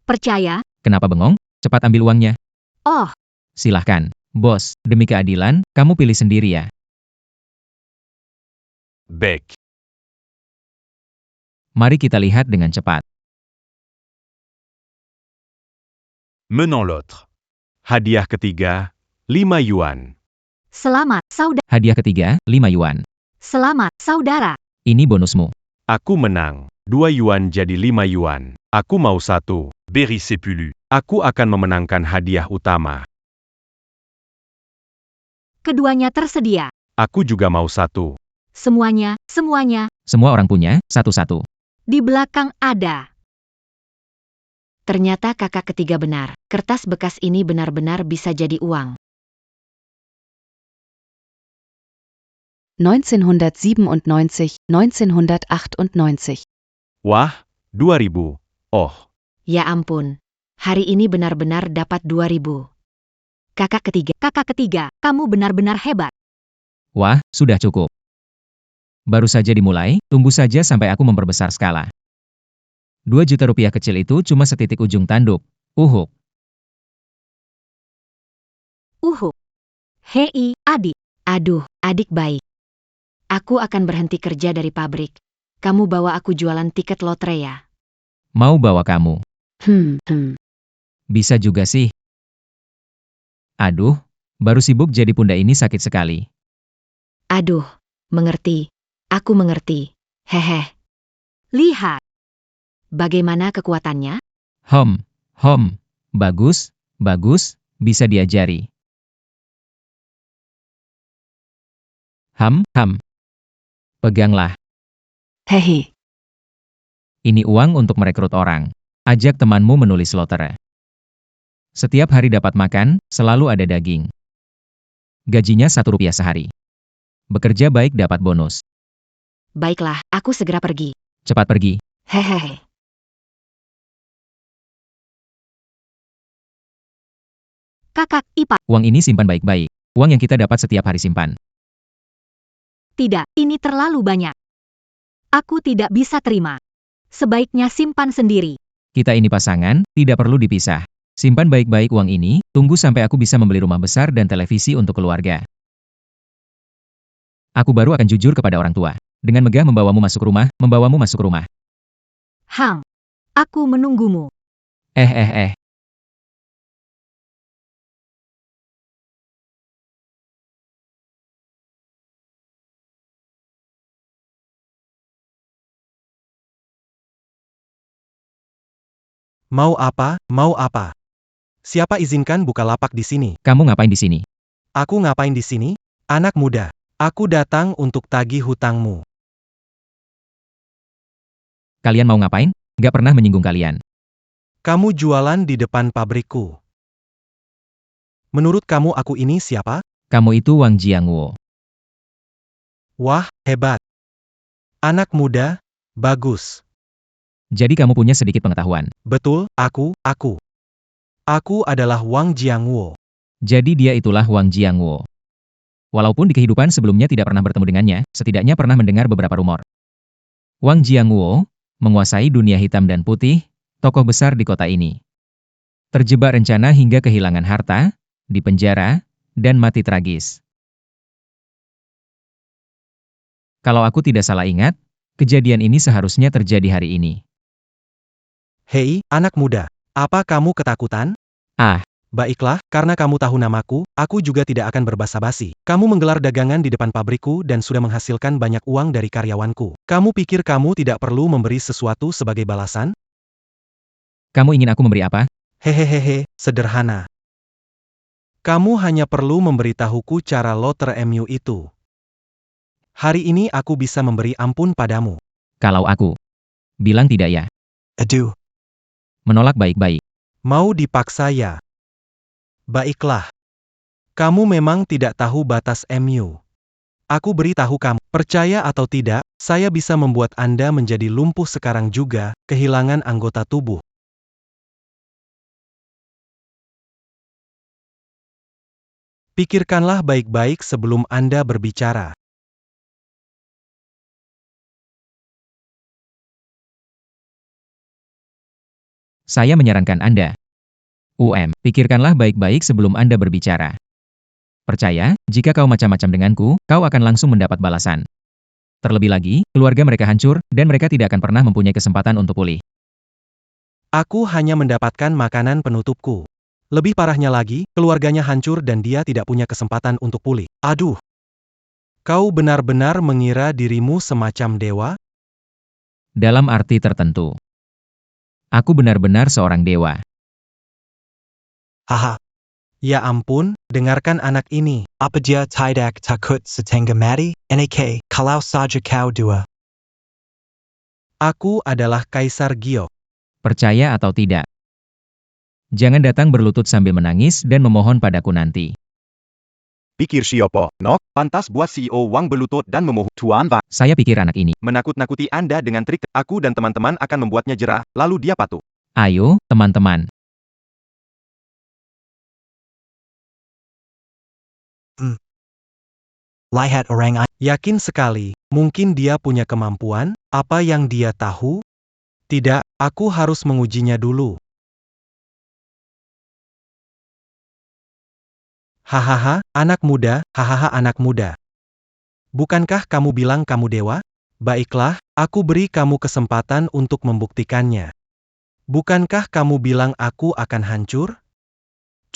[SPEAKER 6] Percaya?
[SPEAKER 2] Kenapa bengong? Cepat ambil uangnya.
[SPEAKER 6] Oh,
[SPEAKER 2] Silahkan. Bos, demi keadilan, kamu pilih sendiri ya.
[SPEAKER 4] Baik.
[SPEAKER 2] Mari kita lihat dengan cepat.
[SPEAKER 4] Menant l'autre. Hadiah ketiga, 5 yuan.
[SPEAKER 6] selamat, saudara.
[SPEAKER 2] Hadiah ketiga, 5 yuan.
[SPEAKER 6] Selamat, saudara.
[SPEAKER 2] Ini bonusmu.
[SPEAKER 4] Aku menang. 2 yuan jadi 5 yuan. Aku mau 1. Beri sepulu. Aku akan memenangkan hadiah utama.
[SPEAKER 6] Keduanya tersedia.
[SPEAKER 4] Aku juga mau 1.
[SPEAKER 6] Semuanya.
[SPEAKER 2] Semua orang punya, satu-satu.
[SPEAKER 6] Di belakang ada. Ternyata kakak ketiga benar. Kertas bekas ini benar-benar bisa jadi uang.
[SPEAKER 5] 1997, 1998.
[SPEAKER 4] Wah, 2000. Oh,
[SPEAKER 6] Ya ampun. Hari ini benar-benar dapat 2000. Kakak ketiga, kamu benar-benar hebat.
[SPEAKER 2] Wah, sudah cukup. Baru saja dimulai, tunggu saja sampai aku memperbesar skala. 2 juta rupiah kecil itu cuma setitik ujung tanduk. Uhuk.
[SPEAKER 6] Hei, adik. Aduh, adik baik. Aku akan berhenti kerja dari pabrik. Kamu bawa aku jualan tiket lotre ya?
[SPEAKER 2] Mau bawa kamu. Bisa juga sih. Aduh, baru sibuk jadi bunda ini sakit sekali.
[SPEAKER 6] Aduh, mengerti. Aku mengerti. Hehe. Lihat. Bagaimana kekuatannya?
[SPEAKER 2] Bagus, bisa diajari. Peganglah.
[SPEAKER 5] Hehe.
[SPEAKER 2] Ini uang untuk merekrut orang. Ajak temanmu menulis lotre. Setiap hari dapat makan, selalu ada daging. Gajinya Rp1 sehari. Bekerja baik dapat bonus.
[SPEAKER 6] Baiklah, aku segera pergi.
[SPEAKER 2] Cepat pergi.
[SPEAKER 6] Hehehe. Kakak ipar.
[SPEAKER 2] Uang ini simpan baik-baik. Uang yang kita dapat setiap hari simpan.
[SPEAKER 6] Tidak, ini terlalu banyak. Aku tidak bisa terima. Sebaiknya simpan sendiri.
[SPEAKER 2] Kita ini pasangan, tidak perlu dipisah. Simpan baik-baik uang ini, tunggu sampai aku bisa membeli rumah besar dan televisi untuk keluarga. Aku baru akan jujur kepada orang tua. Dengan megah membawamu masuk rumah.
[SPEAKER 6] Aku menunggumu.
[SPEAKER 3] Mau apa? Mau apa? Siapa izinkan buka lapak di sini?
[SPEAKER 2] Kamu ngapain di sini?
[SPEAKER 3] Aku ngapain di sini? Anak muda, aku datang untuk tagih hutangmu.
[SPEAKER 2] Kalian mau ngapain? Gak pernah menyinggung kalian.
[SPEAKER 3] Kamu jualan di depan pabrikku. Menurut kamu aku ini siapa?
[SPEAKER 2] Kamu itu Wang Jiangwo.
[SPEAKER 3] Wah, hebat. Anak muda, bagus.
[SPEAKER 2] Jadi kamu punya sedikit pengetahuan.
[SPEAKER 3] Betul, aku. Aku adalah Wang Jiangwo.
[SPEAKER 2] Jadi dia itulah Wang Jiangwo. Walaupun di kehidupan sebelumnya tidak pernah bertemu dengannya, setidaknya pernah mendengar beberapa rumor. Wang Jiangwo menguasai dunia hitam dan putih, tokoh besar di kota ini. Terjebak rencana hingga kehilangan harta, dipenjara, dan mati tragis. Kalau aku tidak salah ingat, kejadian ini seharusnya terjadi hari ini.
[SPEAKER 3] Hei, anak muda, apa kamu ketakutan? Baiklah, karena kamu tahu namaku, aku juga tidak akan berbasa-basi. Kamu menggelar dagangan di depan pabrikku dan sudah menghasilkan banyak uang dari karyawanku. Kamu pikir kamu tidak perlu memberi sesuatu sebagai balasan?
[SPEAKER 2] Kamu ingin aku memberi apa?
[SPEAKER 3] Hehehe, sederhana. Kamu hanya perlu memberitahuku cara lotre MU itu. Hari ini aku bisa memberi ampun padamu.
[SPEAKER 2] Kalau aku bilang tidak ya.
[SPEAKER 3] Aduh.
[SPEAKER 2] Menolak baik-baik.
[SPEAKER 3] Mau dipaksa ya? Baiklah. Kamu memang tidak tahu batas MU. Aku beritahu kamu, percaya atau tidak, saya bisa membuat Anda menjadi lumpuh sekarang juga, kehilangan anggota tubuh. Pikirkanlah baik-baik sebelum Anda berbicara.
[SPEAKER 2] Saya menyarankan Anda. Pikirkanlah baik-baik sebelum Anda berbicara. Percaya, jika kau macam-macam denganku, kau akan langsung mendapat balasan. Terlebih lagi, keluarga mereka hancur, dan mereka tidak akan pernah mempunyai kesempatan untuk pulih.
[SPEAKER 3] Aku hanya mendapatkan makanan penutupku. Lebih parahnya lagi, keluarganya hancur dan dia tidak punya kesempatan untuk pulih. Aduh.
[SPEAKER 9] Kau benar-benar mengira dirimu semacam dewa?
[SPEAKER 2] Dalam arti tertentu. Aku benar-benar seorang dewa.
[SPEAKER 9] Haha. Ya ampun, dengarkan anak ini. Apa dia tidak takut setengah mati? Nak, kalau saja kau dua. Aku adalah Kaisar Giok.
[SPEAKER 2] Percaya atau tidak. Jangan datang berlutut sambil menangis dan memohon padaku nanti.
[SPEAKER 3] Pikir siapa, Nok? Pantas buat CEO Wang berlutut dan memohon.
[SPEAKER 8] Tuan Wang.
[SPEAKER 2] Saya pikir anak ini.
[SPEAKER 3] Menakut-nakuti Anda dengan trik. Aku dan teman-teman akan membuatnya jerah, lalu dia patuh.
[SPEAKER 2] Ayo, teman-teman.
[SPEAKER 9] Lihat orang yakin sekali. Mungkin dia punya kemampuan? Apa yang dia tahu? Tidak, aku harus mengujinya dulu. Hahaha, anak muda, hahaha anak muda. Bukankah kamu bilang kamu dewa? Baiklah, aku beri kamu kesempatan untuk membuktikannya. Bukankah kamu bilang aku akan hancur?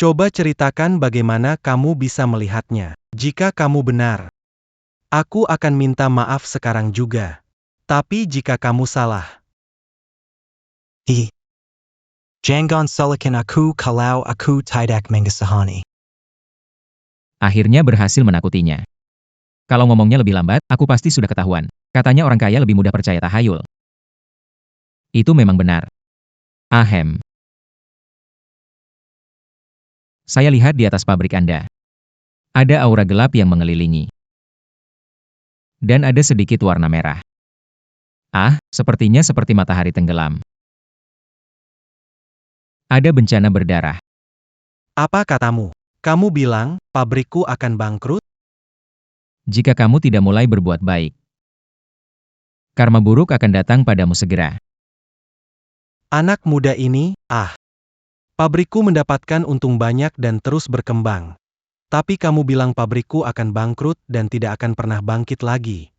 [SPEAKER 9] Coba ceritakan bagaimana kamu bisa melihatnya. Jika kamu benar, aku akan minta maaf sekarang juga. Tapi jika kamu salah, jangan salahkan aku kalau aku tidak mengesahani.
[SPEAKER 2] Akhirnya berhasil menakutinya. Kalau ngomongnya lebih lambat, aku pasti sudah ketahuan. Katanya orang kaya lebih mudah percaya tahayul. Itu memang benar. Ahem. Saya lihat di atas pabrik Anda. Ada aura gelap yang mengelilingi. Dan ada sedikit warna merah. Ah, sepertinya seperti matahari tenggelam. Ada bencana berdarah.
[SPEAKER 9] Apa katamu? Kamu bilang, pabrikku akan bangkrut?
[SPEAKER 2] Jika kamu tidak mulai berbuat baik, karma buruk akan datang padamu segera.
[SPEAKER 9] Anak muda ini, pabrikku mendapatkan untung banyak dan terus berkembang. Tapi kamu bilang pabrikku akan bangkrut dan tidak akan pernah bangkit lagi.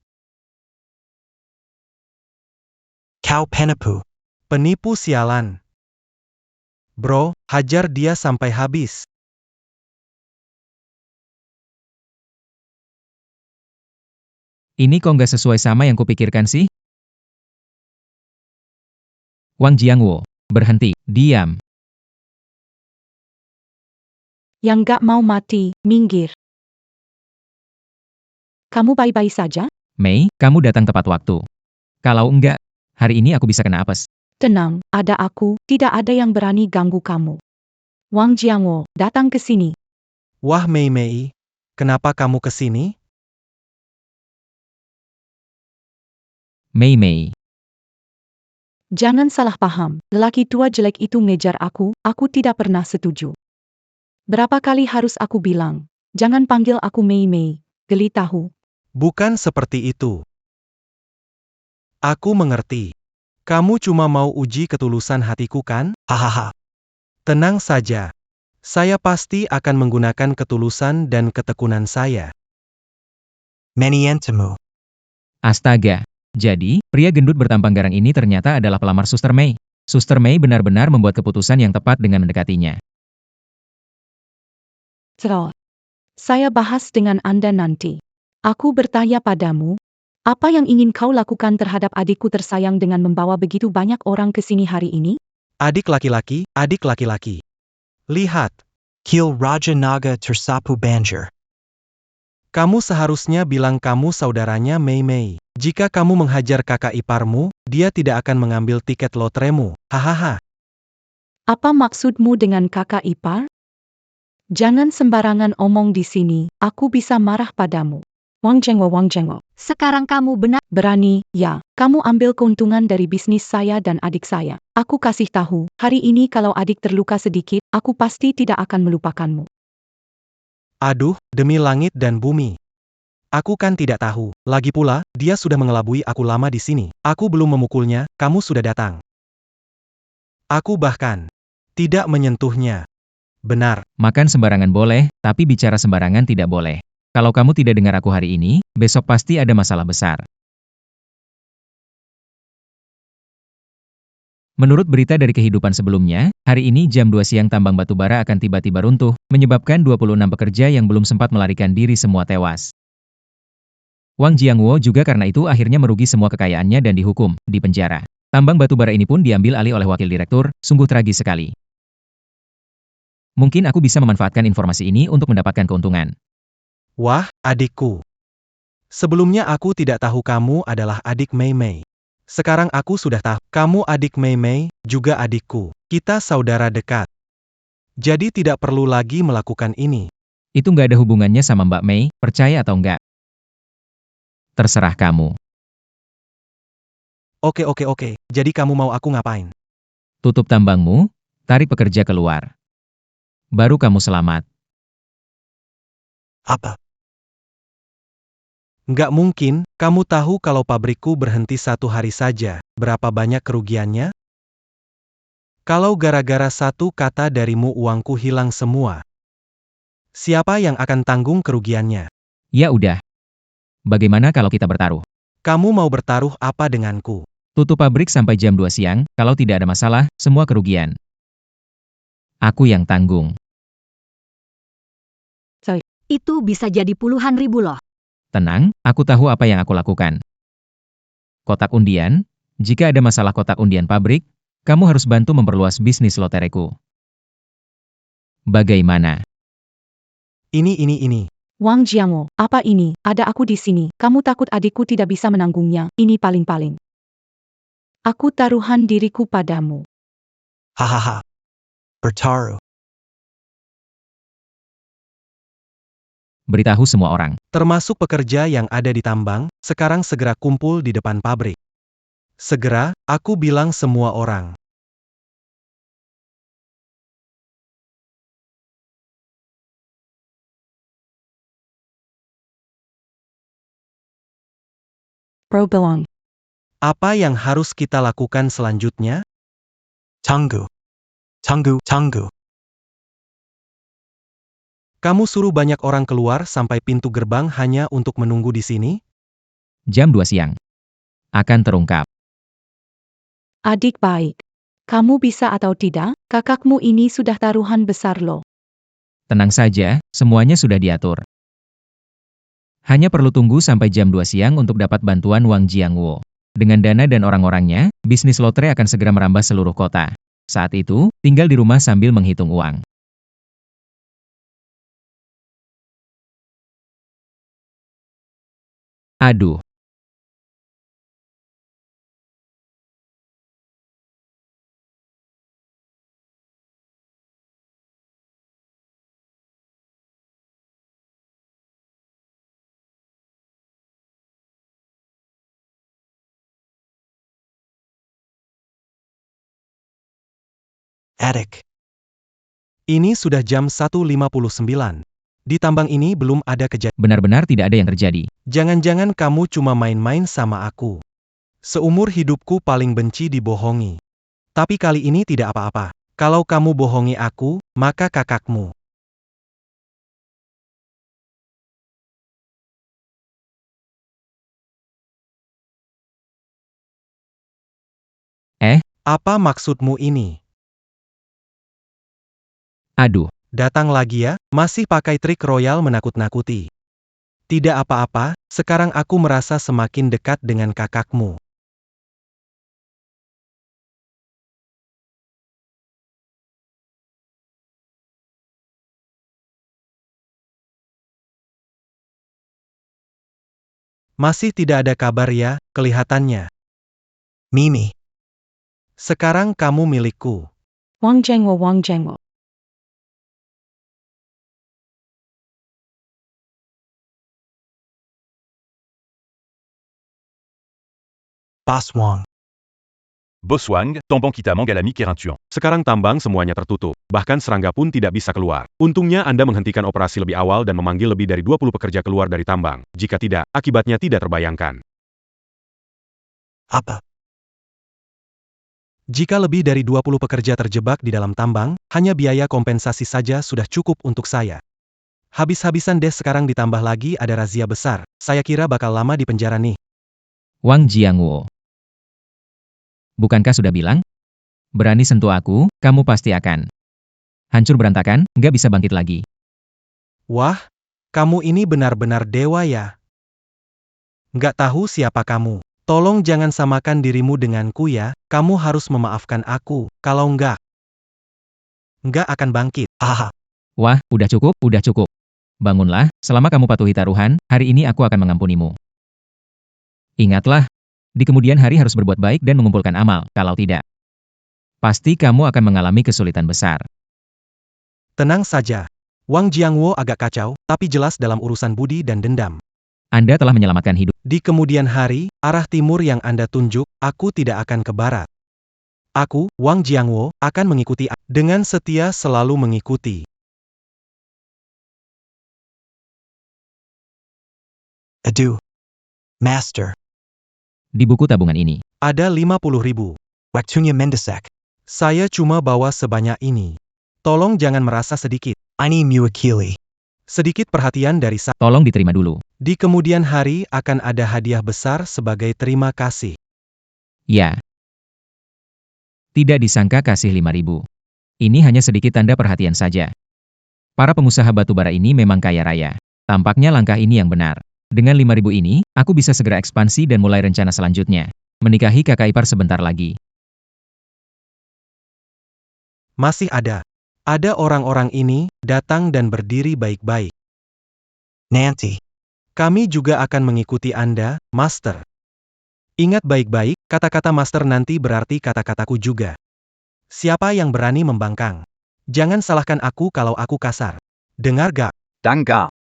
[SPEAKER 9] Kau penipu. Penipu sialan. Bro, hajar dia sampai habis.
[SPEAKER 2] Ini kok nggak sesuai sama yang kupikirkan sih? Wang Jiangwo, berhenti, diam.
[SPEAKER 5] Yang gak mau mati, minggir. Kamu baik-baik saja?
[SPEAKER 2] Mei, kamu datang tepat waktu. Kalau enggak, hari ini aku bisa kena apes.
[SPEAKER 5] Tenang, ada aku, tidak ada yang berani ganggu kamu. Wang Jiangwo, datang ke sini.
[SPEAKER 9] Wah Mei Mei, kenapa kamu ke sini?
[SPEAKER 2] Mei Mei,
[SPEAKER 5] Jangan salah paham, lelaki tua jelek itu ngejar aku tidak pernah setuju. Berapa kali harus aku bilang, jangan panggil aku Mei Mei, geli tahu.
[SPEAKER 9] Bukan seperti itu. Aku mengerti. Kamu cuma mau uji ketulusan hatiku kan? Hahaha. Tenang saja. Saya pasti akan menggunakan ketulusan dan ketekunan saya. Menientemu.
[SPEAKER 2] astaga. Jadi, pria gendut bertampang garang ini ternyata adalah pelamar Suster Mei. Suster Mei benar-benar membuat keputusan yang tepat dengan mendekatinya.
[SPEAKER 5] Terus, saya bahas dengan Anda nanti. Aku bertanya padamu, apa yang ingin kau lakukan terhadap adikku tersayang dengan membawa begitu banyak orang ke sini hari ini?
[SPEAKER 9] Adik laki-laki, adik laki-laki. Lihat. Kill Raja Naga tersapu banjir. Kamu seharusnya bilang kamu saudaranya Mei Mei. Jika kamu menghajar kakak iparmu, dia tidak akan mengambil tiket lotremu. Hahaha.
[SPEAKER 5] Apa maksudmu dengan kakak ipar? Jangan sembarangan omong di sini, aku bisa marah padamu. Wang Jengwo.
[SPEAKER 6] Sekarang kamu benar.
[SPEAKER 5] Berani, ya, kamu ambil keuntungan dari bisnis saya dan adik saya. Aku kasih tahu, hari ini kalau adik terluka sedikit, aku pasti tidak akan melupakanmu.
[SPEAKER 9] Aduh, demi langit dan bumi. Aku kan tidak tahu. Lagi pula, dia sudah mengelabui aku lama di sini. Aku belum memukulnya, kamu sudah datang. Aku bahkan tidak menyentuhnya. Benar.
[SPEAKER 2] Makan sembarangan boleh, tapi bicara sembarangan tidak boleh. Kalau kamu tidak dengar aku hari ini, besok pasti ada masalah besar. Menurut berita dari kehidupan sebelumnya, hari ini jam 2 siang tambang batubara akan tiba-tiba runtuh, menyebabkan 26 pekerja yang belum sempat melarikan diri semua tewas. Wang Jiangwo juga karena itu akhirnya merugi semua kekayaannya dan dihukum, di penjara. Tambang batubara ini pun diambil alih oleh wakil direktur, sungguh tragis sekali. Mungkin aku bisa memanfaatkan informasi ini untuk mendapatkan keuntungan.
[SPEAKER 9] Wah, adikku. Sebelumnya aku tidak tahu kamu adalah adik Mei Mei. Sekarang aku sudah tahu, kamu adik Mei Mei, juga adikku. Kita saudara dekat. Jadi tidak perlu lagi melakukan ini.
[SPEAKER 2] Itu nggak ada hubungannya sama Mbak Mei, percaya atau enggak? Terserah kamu.
[SPEAKER 9] Oke. Jadi kamu mau aku ngapain?
[SPEAKER 2] Tutup tambangmu, tarik pekerja keluar. Baru kamu selamat.
[SPEAKER 9] Apa? Nggak mungkin, kamu tahu kalau pabrikku berhenti 1 hari saja, berapa banyak kerugiannya? Kalau gara-gara satu kata darimu uangku hilang semua. Siapa yang akan tanggung kerugiannya?
[SPEAKER 2] Ya udah. Bagaimana kalau kita bertaruh?
[SPEAKER 9] Kamu mau bertaruh apa denganku?
[SPEAKER 2] Tutup pabrik sampai jam 2 siang, kalau tidak ada masalah, semua kerugian. Aku yang tanggung.
[SPEAKER 6] Itu bisa jadi puluhan ribu loh.
[SPEAKER 2] Tenang, aku tahu apa yang aku lakukan. Kotak undian, jika ada masalah kotak undian pabrik, kamu harus bantu memperluas bisnis lotereku. Bagaimana?
[SPEAKER 9] Ini.
[SPEAKER 5] Wang Jiangwo, apa ini? Ada aku di sini. Kamu takut adikku tidak bisa menanggungnya? Ini paling-paling. Aku taruhan diriku padamu.
[SPEAKER 9] Hahaha. Bertaruh.
[SPEAKER 2] Beritahu semua orang.
[SPEAKER 9] Termasuk pekerja yang ada di tambang, sekarang segera kumpul di depan pabrik. Segera, aku bilang semua orang.
[SPEAKER 5] Probelang.
[SPEAKER 9] Apa yang harus kita lakukan selanjutnya? Tunggu. Kamu suruh banyak orang keluar sampai pintu gerbang hanya untuk menunggu di sini?
[SPEAKER 2] Jam 2 siang. Akan terungkap.
[SPEAKER 5] Adik baik. Kamu bisa atau tidak, kakakmu ini sudah taruhan besar loh.
[SPEAKER 2] Tenang saja, semuanya sudah diatur. Hanya perlu tunggu sampai jam 2 siang untuk dapat bantuan Wang Jiangwo. Dengan dana dan orang-orangnya, bisnis lotre akan segera merambah seluruh kota. Saat itu, tinggal di rumah sambil menghitung uang. Aduh.
[SPEAKER 9] Adik. Ini sudah jam 1.59. Di tambang ini belum ada kejadian.
[SPEAKER 2] Benar-benar tidak ada yang terjadi.
[SPEAKER 9] Jangan-jangan kamu cuma main-main sama aku. Seumur hidupku paling benci dibohongi. Tapi kali ini tidak apa-apa. Kalau kamu bohongi aku, maka kakakmu. Apa maksudmu ini?
[SPEAKER 2] Aduh.
[SPEAKER 9] Datang lagi ya, masih pakai trik royal menakut-nakuti. Tidak apa-apa, sekarang aku merasa semakin dekat dengan kakakmu. Masih tidak ada kabar ya, kelihatannya. Mimi. Sekarang kamu milikku.
[SPEAKER 5] Wang Jiangwo.
[SPEAKER 9] Bos Wang.
[SPEAKER 4] Bos Wang, tambang kita mengalami keracunan. Sekarang tambang semuanya tertutup. Bahkan serangga pun tidak bisa keluar. Untungnya Anda menghentikan operasi lebih awal dan memanggil lebih dari 20 pekerja keluar dari tambang. Jika tidak, akibatnya tidak terbayangkan.
[SPEAKER 9] Apa? Jika lebih dari 20 pekerja terjebak di dalam tambang, hanya biaya kompensasi saja sudah cukup untuk saya. Habis-habisan deh sekarang ditambah lagi ada razia besar. Saya kira bakal lama di penjara nih.
[SPEAKER 2] Wang Jiangwo. Bukankah sudah bilang? Berani sentuh aku, kamu pasti akan hancur berantakan, nggak bisa bangkit lagi.
[SPEAKER 9] Wah, kamu ini benar-benar dewa ya. Nggak tahu siapa kamu. Tolong jangan samakan dirimu denganku ya, kamu harus memaafkan aku, kalau nggak akan bangkit. Haha.
[SPEAKER 2] Wah, udah cukup, udah cukup. Bangunlah, selama kamu patuhi taruhan, hari ini aku akan mengampunimu. Ingatlah, di kemudian hari harus berbuat baik dan mengumpulkan amal, kalau tidak, pasti kamu akan mengalami kesulitan besar.
[SPEAKER 9] Tenang saja. Wang Jiangwo agak kacau, tapi jelas dalam urusan budi dan dendam.
[SPEAKER 2] Anda telah menyelamatkan hidup.
[SPEAKER 9] Di kemudian hari, arah timur yang Anda tunjuk, aku tidak akan ke barat. Aku, Wang Jiangwo, akan mengikuti dengan setia selalu mengikuti. Aduh. Master.
[SPEAKER 2] Di buku tabungan ini,
[SPEAKER 9] Ada 50.000. Waktunya mendesak. Saya cuma bawa sebanyak ini. Tolong jangan merasa sedikit. Ini mewakili. Sedikit perhatian dari saya.
[SPEAKER 2] tolong diterima dulu.
[SPEAKER 9] Di kemudian hari akan ada hadiah besar sebagai terima kasih.
[SPEAKER 2] Ya. Tidak disangka kasih 5.000. Ini hanya sedikit tanda perhatian saja. Para pengusaha batubara ini memang kaya raya. Tampaknya langkah ini yang benar. Dengan 5.000 ini, aku bisa segera ekspansi dan mulai rencana selanjutnya. Menikahi kakak ipar sebentar lagi.
[SPEAKER 9] Masih ada. Ada orang-orang ini, datang dan berdiri baik-baik. Nanti. Kami juga akan mengikuti Anda, Master. Ingat baik-baik, kata-kata Master nanti berarti kata-kataku juga. Siapa yang berani membangkang? Jangan salahkan aku kalau aku kasar. Dengar gak?
[SPEAKER 8] Danga.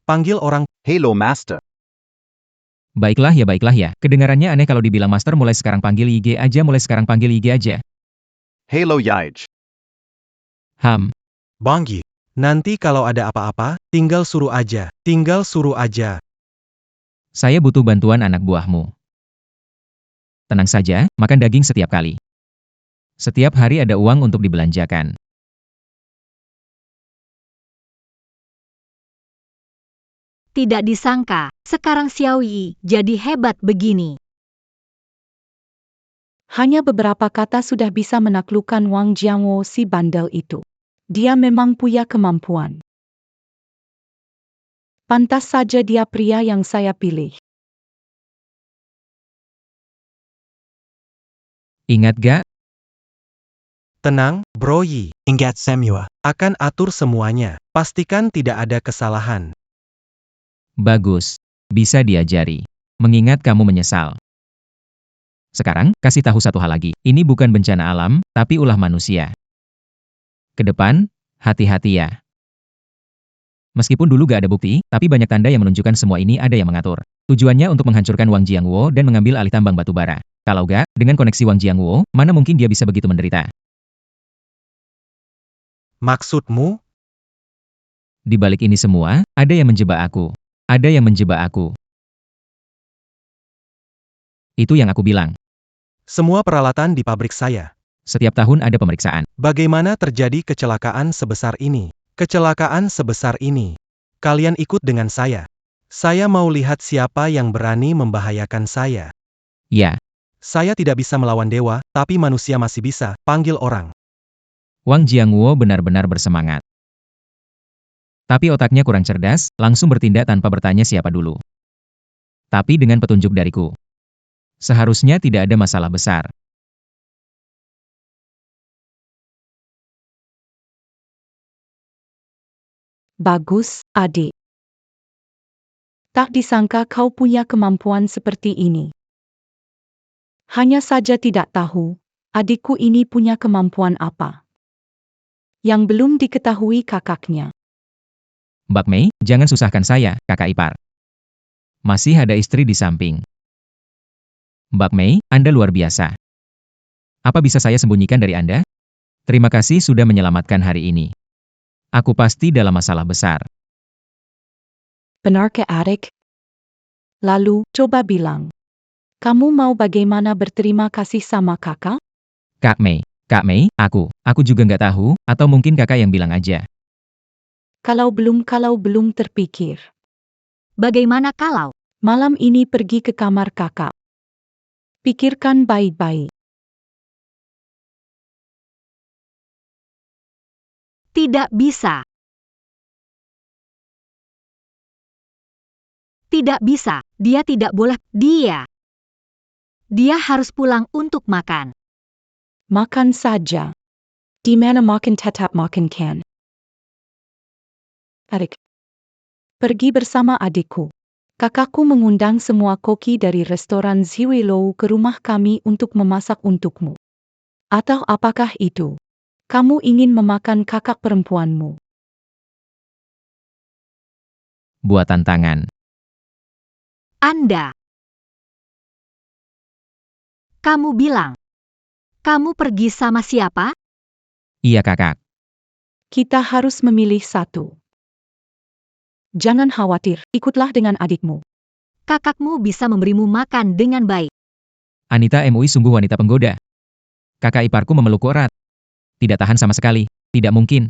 [SPEAKER 9] Panggil orang.
[SPEAKER 8] Hello Master.
[SPEAKER 2] Baiklah ya. Kedengarannya aneh kalau dibilang master mulai sekarang panggil IG aja.
[SPEAKER 8] Hello Yaij.
[SPEAKER 9] Banggi. Nanti kalau ada apa-apa, tinggal suruh aja.
[SPEAKER 2] Saya butuh bantuan anak buahmu. Tenang saja, makan daging setiap kali. Setiap hari ada uang untuk dibelanjakan.
[SPEAKER 6] Tidak disangka, sekarang Xiao Yi jadi hebat begini.
[SPEAKER 5] Hanya beberapa kata sudah bisa menaklukkan Wang Jiangwo si bandel itu. Dia memang punya kemampuan. Pantas saja dia pria yang saya pilih.
[SPEAKER 2] Ingat gak?
[SPEAKER 9] Tenang, Bro Yi. Ingat semua. Akan atur semuanya. Pastikan tidak ada kesalahan.
[SPEAKER 2] Bagus. Bisa diajari. Mengingat kamu menyesal. Sekarang, kasih tahu satu hal lagi. Ini bukan bencana alam, tapi ulah manusia. Ke depan, hati-hati ya. Meskipun dulu gak ada bukti, tapi banyak tanda yang menunjukkan semua ini ada yang mengatur. Tujuannya untuk menghancurkan Wang Jiangwo dan mengambil alih tambang batubara. Kalau gak, dengan koneksi Wang Jiangwo, mana mungkin dia bisa begitu menderita.
[SPEAKER 9] Maksudmu?
[SPEAKER 2] Di balik ini semua, ada yang menjebak aku. Itu yang aku bilang.
[SPEAKER 9] Semua peralatan di pabrik saya.
[SPEAKER 2] Setiap tahun ada pemeriksaan.
[SPEAKER 9] Bagaimana terjadi kecelakaan sebesar ini? Kalian ikut dengan saya. Saya mau lihat siapa yang berani membahayakan saya.
[SPEAKER 2] Ya,
[SPEAKER 9] Saya tidak bisa melawan dewa, tapi manusia masih bisa. Panggil orang.
[SPEAKER 2] Wang Jiangwo benar-benar bersemangat. Tapi otaknya kurang cerdas, langsung bertindak tanpa bertanya siapa dulu. Tapi dengan petunjuk dariku, seharusnya tidak ada masalah besar.
[SPEAKER 5] Bagus, adik. Tak disangka kau punya kemampuan seperti ini. Hanya saja tidak tahu, adikku ini punya kemampuan apa yang belum diketahui kakaknya.
[SPEAKER 2] Mbak Mei, jangan susahkan saya, kakak ipar. Masih ada istri di samping. Mbak Mei, Anda luar biasa. Apa bisa saya sembunyikan dari Anda? Terima kasih sudah menyelamatkan hari ini. Aku pasti dalam masalah besar.
[SPEAKER 5] Benar ke adik? Lalu, coba bilang. Kamu mau bagaimana berterima kasih sama kakak?
[SPEAKER 2] Kak Mei, aku juga nggak tahu, atau mungkin kakak yang bilang aja.
[SPEAKER 5] Kalau belum terpikir.
[SPEAKER 6] Bagaimana kalau
[SPEAKER 5] Malam ini pergi ke kamar kakak. Pikirkan baik-baik.
[SPEAKER 6] tidak bisa? Tidak bisa, dia tidak boleh, Dia harus pulang untuk makan.
[SPEAKER 5] Makan saja. Di mana makan tetap makan kan. Adik. Pergi bersama adikku. Kakakku mengundang semua koki dari restoran Ziwilo ke rumah kami untuk memasak untukmu. Atau apakah itu? Kamu ingin memakan kakak perempuanmu?
[SPEAKER 2] Buatan tangan.
[SPEAKER 6] Anda. Kamu bilang. Kamu pergi sama siapa?
[SPEAKER 2] Iya kakak.
[SPEAKER 5] Kita harus memilih satu. Jangan khawatir, ikutlah dengan adikmu.
[SPEAKER 6] Kakakmu bisa memberimu makan dengan baik.
[SPEAKER 2] Anita MUI sungguh wanita penggoda. Kakak iparku memelukku erat. Tidak tahan sama sekali, tidak mungkin.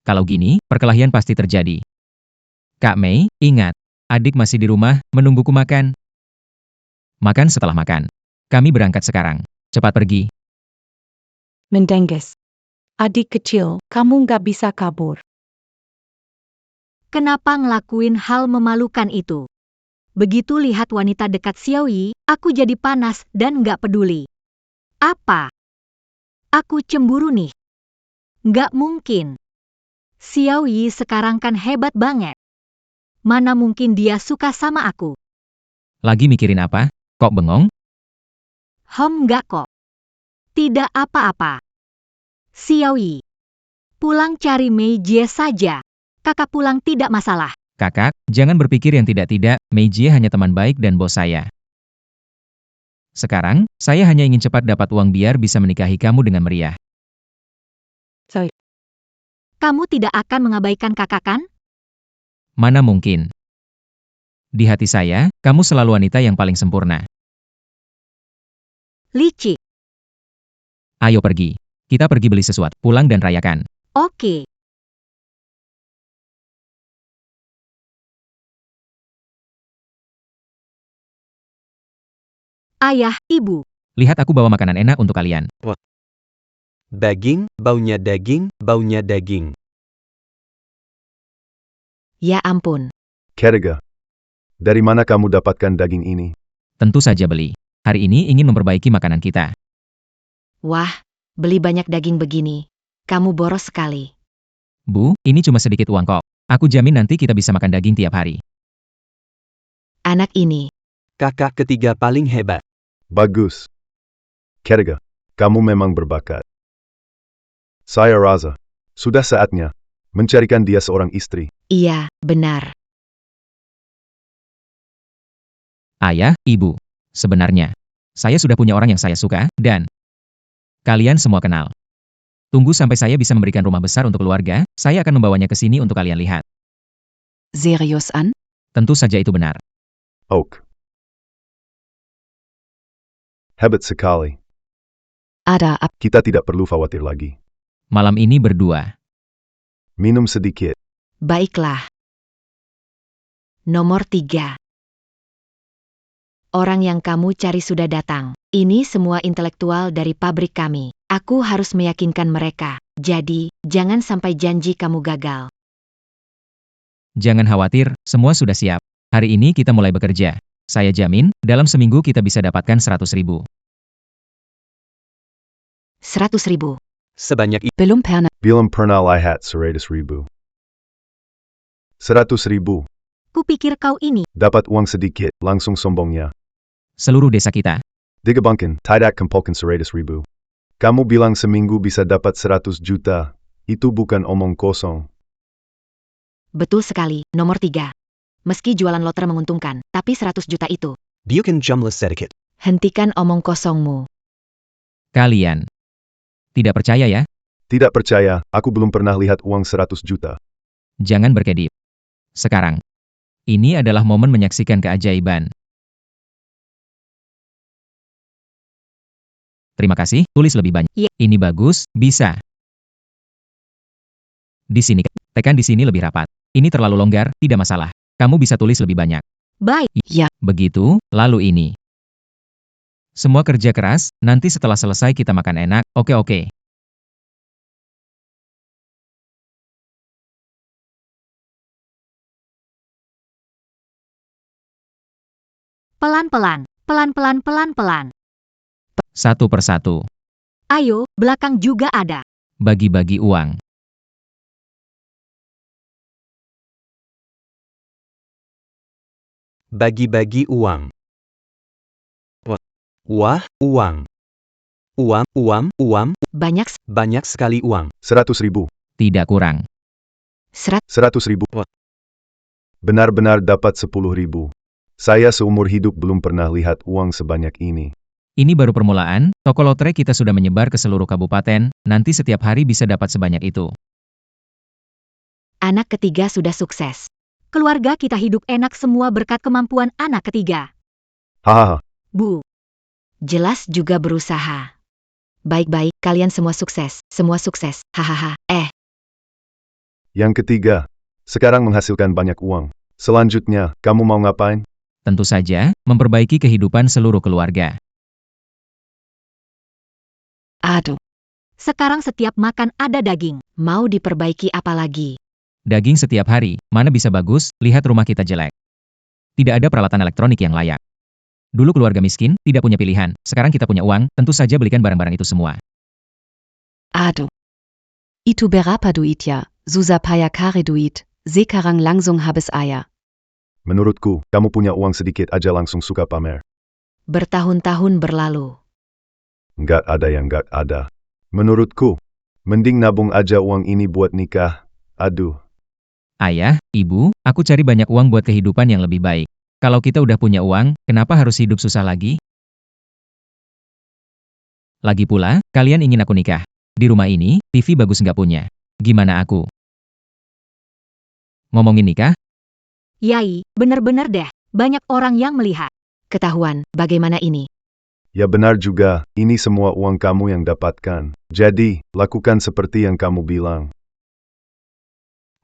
[SPEAKER 2] Kalau gini, perkelahian pasti terjadi. Kak Mei, ingat, adik masih di rumah, menungguku makan. Makan setelah makan. Kami berangkat sekarang. Cepat pergi.
[SPEAKER 5] Mendengges. Adik kecil, kamu nggak bisa kabur.
[SPEAKER 6] Kenapa ngelakuin hal memalukan itu? Begitu lihat wanita dekat Xiaoyi, aku jadi panas dan nggak peduli. Apa? Aku cemburu nih. Nggak mungkin. Xiaoyi sekarang kan hebat banget. Mana mungkin dia suka sama aku?
[SPEAKER 2] Lagi mikirin apa? Kok bengong?
[SPEAKER 6] Nggak kok. Tidak apa-apa. Xiaoyi. Pulang cari Mei Jie saja. Kakak pulang tidak masalah.
[SPEAKER 2] Kakak, jangan berpikir yang tidak-tidak, Meijie hanya teman baik dan bos saya. Sekarang, saya hanya ingin cepat dapat uang biar bisa menikahi kamu dengan meriah.
[SPEAKER 6] Kamu tidak akan mengabaikan kakak kan?
[SPEAKER 2] Mana mungkin? Di hati saya, kamu selalu wanita yang paling sempurna.
[SPEAKER 6] Licik.
[SPEAKER 2] Ayo pergi. Kita pergi beli sesuatu, pulang dan rayakan.
[SPEAKER 6] Oke. Ayah, ibu.
[SPEAKER 2] Lihat aku bawa makanan enak untuk kalian.
[SPEAKER 1] Daging, baunya daging.
[SPEAKER 6] Ya ampun.
[SPEAKER 7] Kerega. Dari mana kamu dapatkan daging ini?
[SPEAKER 2] Tentu saja beli. Hari ini ingin memperbaiki makanan kita.
[SPEAKER 6] Wah, beli banyak daging begini. Kamu boros sekali.
[SPEAKER 2] Bu, ini cuma sedikit uang kok. Aku jamin nanti kita bisa makan daging tiap hari.
[SPEAKER 6] Anak ini.
[SPEAKER 1] Kakak ketiga paling hebat.
[SPEAKER 7] Bagus. Kerega, kamu memang berbakat. Saya rasa, sudah saatnya mencarikan dia seorang istri.
[SPEAKER 6] Iya, benar.
[SPEAKER 2] Ayah, ibu. Sebenarnya, saya sudah punya orang yang saya suka, dan kalian semua kenal. Tunggu sampai saya bisa memberikan rumah besar untuk keluarga, saya akan membawanya ke sini untuk kalian lihat.
[SPEAKER 5] Serius an?
[SPEAKER 2] Tentu saja itu benar.
[SPEAKER 7] Oak. Hebat sekali.
[SPEAKER 5] Ada apa?
[SPEAKER 7] Kita tidak perlu khawatir lagi.
[SPEAKER 2] Malam ini berdua.
[SPEAKER 7] Minum sedikit.
[SPEAKER 6] Baiklah. Nomor 3. Orang yang kamu cari sudah datang. Ini semua intelektual dari pabrik kami. Aku harus meyakinkan mereka. Jadi, jangan sampai janji kamu gagal.
[SPEAKER 2] Jangan khawatir, semua sudah siap. Hari ini kita mulai bekerja. Saya jamin, dalam seminggu kita bisa dapatkan 100.000.
[SPEAKER 6] 100.000.
[SPEAKER 1] Sebanyak itu.
[SPEAKER 5] Belum pernah.
[SPEAKER 7] Belum pernah lihat 100.000. 100.000.
[SPEAKER 6] Kupikir kau ini.
[SPEAKER 7] Dapat uang sedikit, langsung sombongnya.
[SPEAKER 2] Seluruh desa kita.
[SPEAKER 7] Digabungkan, tidak kumpulkan 100.000. Kamu bilang seminggu bisa dapat 100 juta. Itu bukan omong kosong.
[SPEAKER 6] Betul sekali. Nomor 3. Meski jualan lotre menguntungkan, tapi 100 juta itu.
[SPEAKER 1] Bukan jumlah sedikit.
[SPEAKER 6] Hentikan omong kosongmu.
[SPEAKER 2] Kalian. Tidak percaya ya?
[SPEAKER 7] Tidak percaya, aku belum pernah lihat uang 100 juta.
[SPEAKER 2] Jangan berkedip. Sekarang. Ini adalah momen menyaksikan keajaiban. Terima kasih, tulis lebih banyak.
[SPEAKER 6] Ya.
[SPEAKER 2] Ini bagus, bisa. Di sini, tekan di sini lebih rapat. Ini terlalu longgar, tidak masalah. Kamu bisa tulis lebih banyak.
[SPEAKER 6] Baik.
[SPEAKER 5] Ya.
[SPEAKER 2] Begitu, lalu ini. Semua kerja keras, nanti setelah selesai kita makan enak, oke.
[SPEAKER 6] Pelan-pelan, pelan-pelan, pelan-pelan.
[SPEAKER 2] Satu persatu.
[SPEAKER 6] Ayo, belakang juga ada.
[SPEAKER 2] Bagi-bagi uang.
[SPEAKER 1] Bagi-bagi uang. Wah, uang. Uang,
[SPEAKER 6] Banyak
[SPEAKER 1] sekali uang.
[SPEAKER 7] 100.000.
[SPEAKER 2] Tidak kurang.
[SPEAKER 7] 100.000. Benar-benar dapat 10.000. Saya seumur hidup belum pernah lihat uang sebanyak ini.
[SPEAKER 2] Ini baru permulaan, toko lotre kita sudah menyebar ke seluruh kabupaten, nanti setiap hari bisa dapat sebanyak itu.
[SPEAKER 6] Anak ketiga sudah sukses. Keluarga kita hidup enak semua berkat kemampuan anak ketiga.
[SPEAKER 7] Hahaha.
[SPEAKER 6] Bu. Jelas juga berusaha. Baik-baik, kalian semua sukses. Semua sukses. Hahaha.
[SPEAKER 7] Yang ketiga, sekarang menghasilkan banyak uang. Selanjutnya, kamu mau ngapain?
[SPEAKER 2] Tentu saja, memperbaiki kehidupan seluruh keluarga.
[SPEAKER 6] Aduh. Sekarang setiap makan ada daging. Mau diperbaiki apa lagi?
[SPEAKER 2] Daging setiap hari, mana bisa bagus, lihat rumah kita jelek. Tidak ada peralatan elektronik yang layak. Dulu keluarga miskin, tidak punya pilihan. Sekarang kita punya uang, tentu saja belikan barang-barang itu semua.
[SPEAKER 10] Aduh. Itu berapa duitnya? Susapaya kare duit. Sekarang langsung habis ayah.
[SPEAKER 7] Menurutku, kamu punya uang sedikit aja langsung suka pamer.
[SPEAKER 6] Bertahun-tahun berlalu.
[SPEAKER 7] Nggak ada yang nggak ada. Menurutku, mending nabung aja uang ini buat nikah. Aduh.
[SPEAKER 2] Ayah, ibu, aku cari banyak uang buat kehidupan yang lebih baik. Kalau kita udah punya uang, kenapa harus hidup susah lagi? Lagi pula, kalian ingin aku nikah. Di rumah ini, TV bagus nggak punya. Gimana aku? Ngomongin nikah?
[SPEAKER 6] Yai, bener-bener deh. Banyak orang yang melihat. Ketahuan, bagaimana ini?
[SPEAKER 7] Ya benar juga, ini semua uang kamu yang dapatkan. Jadi, lakukan seperti yang kamu bilang.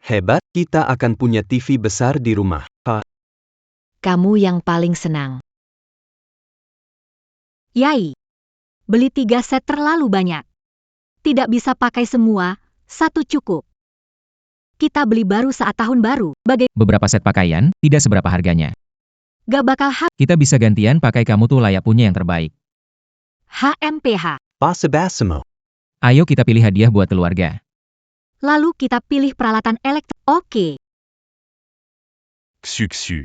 [SPEAKER 1] Hebat, kita akan punya TV besar di rumah.
[SPEAKER 6] Kamu yang paling senang. Yai, beli 3 set terlalu banyak. Tidak bisa pakai semua, 1 cukup. Kita beli baru saat tahun baru,
[SPEAKER 2] Beberapa set pakaian, tidak seberapa harganya.
[SPEAKER 6] gak bakal
[SPEAKER 2] Kita bisa gantian pakai, kamu tuh layak punya yang terbaik.
[SPEAKER 6] HMPH.
[SPEAKER 1] Basimo.
[SPEAKER 2] Ayo kita pilih hadiah buat keluarga.
[SPEAKER 6] Lalu kita pilih peralatan elektrik. Oke.
[SPEAKER 4] Xu.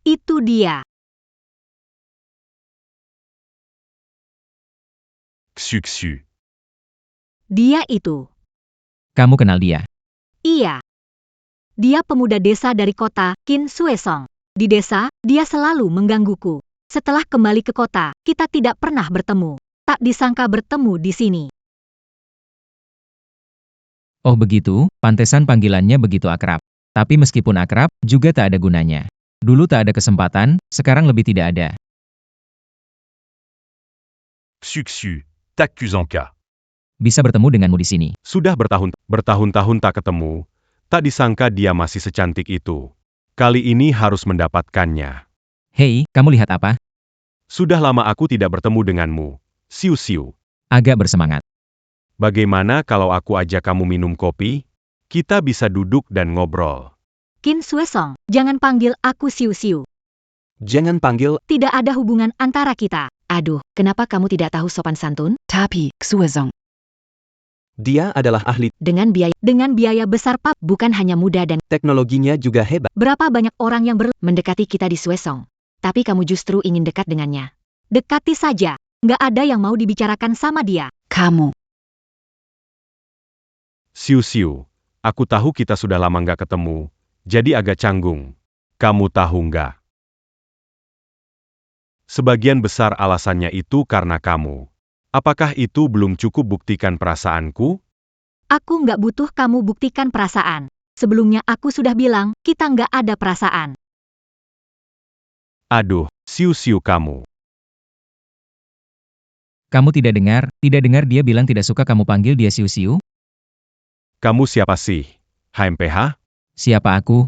[SPEAKER 6] Itu dia.
[SPEAKER 4] Xu.
[SPEAKER 6] Dia itu.
[SPEAKER 2] Kamu kenal dia.
[SPEAKER 6] Iya. Dia pemuda desa dari kota, Qin Suesong. Di desa, dia selalu menggangguku. Setelah kembali ke kota, kita tidak pernah bertemu. Tak disangka bertemu di sini.
[SPEAKER 2] Oh begitu, pantesan panggilannya begitu akrab. Tapi meskipun akrab, juga tak ada gunanya. Dulu tak ada kesempatan, sekarang lebih tidak ada.
[SPEAKER 4] Xu. Takusanka.
[SPEAKER 2] Bisa bertemu denganmu di sini.
[SPEAKER 4] Sudah bertahun-tahun tak ketemu, tak disangka dia masih secantik itu. Kali ini harus mendapatkannya.
[SPEAKER 2] Hei, kamu lihat apa?
[SPEAKER 4] Sudah lama aku tidak bertemu denganmu. Siu.
[SPEAKER 2] Agak bersemangat.
[SPEAKER 4] Bagaimana kalau aku ajak kamu minum kopi? Kita bisa duduk dan ngobrol.
[SPEAKER 6] Qin Suesong, jangan panggil aku Siu.
[SPEAKER 1] Jangan panggil,
[SPEAKER 6] Tidak ada hubungan antara kita. Aduh, kenapa kamu tidak tahu sopan santun?
[SPEAKER 10] Tapi, Suesong.
[SPEAKER 1] dia adalah ahli,
[SPEAKER 6] Dengan biaya besar Pak, bukan hanya muda dan
[SPEAKER 1] teknologinya juga hebat.
[SPEAKER 6] berapa banyak orang yang mendekati kita di Suesong. Tapi kamu justru ingin dekat dengannya. Dekati saja. Nggak ada yang mau dibicarakan sama dia.
[SPEAKER 10] Kamu.
[SPEAKER 4] Siu, aku tahu kita sudah lama nggak ketemu, jadi agak canggung. Kamu tahu nggak? Sebagian besar alasannya itu karena kamu. Apakah itu belum cukup buktikan perasaanku?
[SPEAKER 6] Aku nggak butuh kamu buktikan perasaan. Sebelumnya aku sudah bilang, kita nggak ada perasaan.
[SPEAKER 4] Aduh, Siu kamu.
[SPEAKER 2] Kamu tidak dengar dia bilang tidak suka kamu panggil dia Siu?
[SPEAKER 4] Kamu siapa sih? HMPH?
[SPEAKER 2] Siapa aku?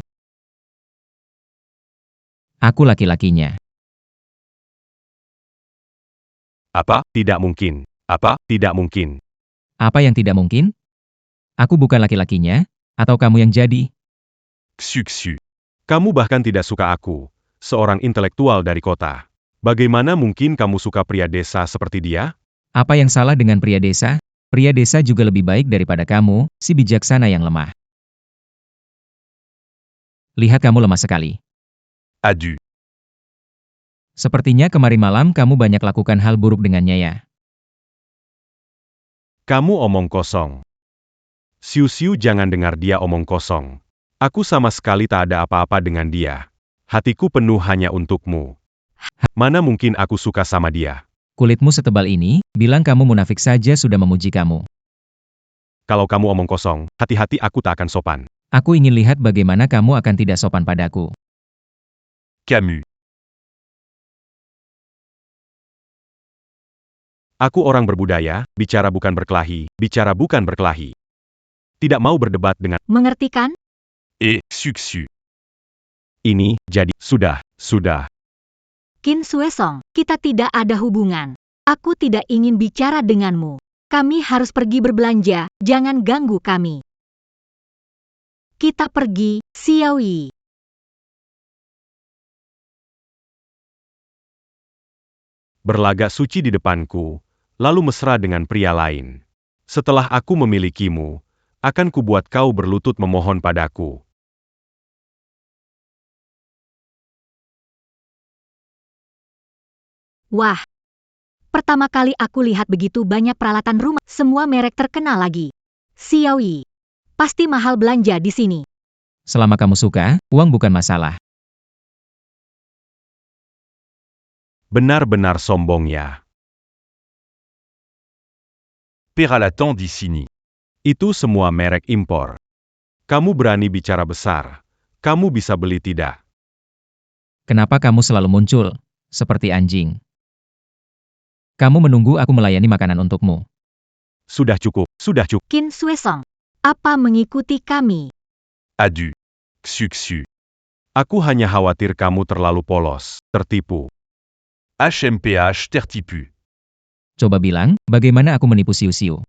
[SPEAKER 2] Aku laki-lakinya.
[SPEAKER 4] Apa? Tidak mungkin. Apa? Tidak mungkin.
[SPEAKER 2] Apa yang tidak mungkin? Aku bukan laki-lakinya, atau kamu yang jadi?
[SPEAKER 4] Xu. Kamu bahkan tidak suka aku, seorang intelektual dari kota. Bagaimana mungkin kamu suka pria desa seperti dia?
[SPEAKER 2] Apa yang salah dengan pria desa? Pria desa juga lebih baik daripada kamu, si bijaksana yang lemah. Lihat kamu lemah sekali.
[SPEAKER 4] Adieu.
[SPEAKER 2] Sepertinya kemarin malam kamu banyak lakukan hal buruk dengannya ya.
[SPEAKER 4] Kamu omong kosong. Siu-siu jangan dengar dia omong kosong. Aku sama sekali tak ada apa-apa dengan dia. Hatiku penuh hanya untukmu. Mana mungkin aku suka sama dia?
[SPEAKER 2] Kulitmu setebal ini, bilang kamu munafik saja sudah memuji kamu.
[SPEAKER 4] Kalau kamu omong kosong, hati-hati aku tak akan sopan.
[SPEAKER 2] Aku ingin lihat bagaimana kamu akan tidak sopan padaku.
[SPEAKER 4] Camus. Aku orang berbudaya, bicara bukan berkelahi, bicara bukan berkelahi. Tidak mau berdebat dengan
[SPEAKER 6] Mengerti kan?
[SPEAKER 4] sucsu. Ini, jadi, sudah.
[SPEAKER 6] Qin Suesong, kita tidak ada hubungan. Aku tidak ingin bicara denganmu. Kami harus pergi berbelanja, jangan ganggu kami. Kita pergi, Xiaoyi.
[SPEAKER 4] Berlagak suci di depanku, lalu mesra dengan pria lain. Setelah aku memilikimu, akan kubuat kau berlutut memohon padaku.
[SPEAKER 6] Wah, pertama kali aku lihat begitu banyak peralatan rumah, semua merek terkenal lagi. Xiaoyi, pasti mahal belanja di sini.
[SPEAKER 2] Selama kamu suka, uang bukan masalah.
[SPEAKER 4] Benar-benar sombong ya. Peralatan di sini. Itu semua merek impor. Kamu berani bicara besar. Kamu bisa beli tidak?
[SPEAKER 2] Kenapa kamu selalu muncul, seperti anjing? Kamu menunggu aku melayani makanan untukmu.
[SPEAKER 4] Sudah cukup.
[SPEAKER 6] Qin Suesong, apa mengikuti kami?
[SPEAKER 4] Adieu. Sucsu. Aku hanya khawatir kamu terlalu polos, tertipu. HMPH tertipu.
[SPEAKER 2] Coba bilang, bagaimana aku menipu siu-siu?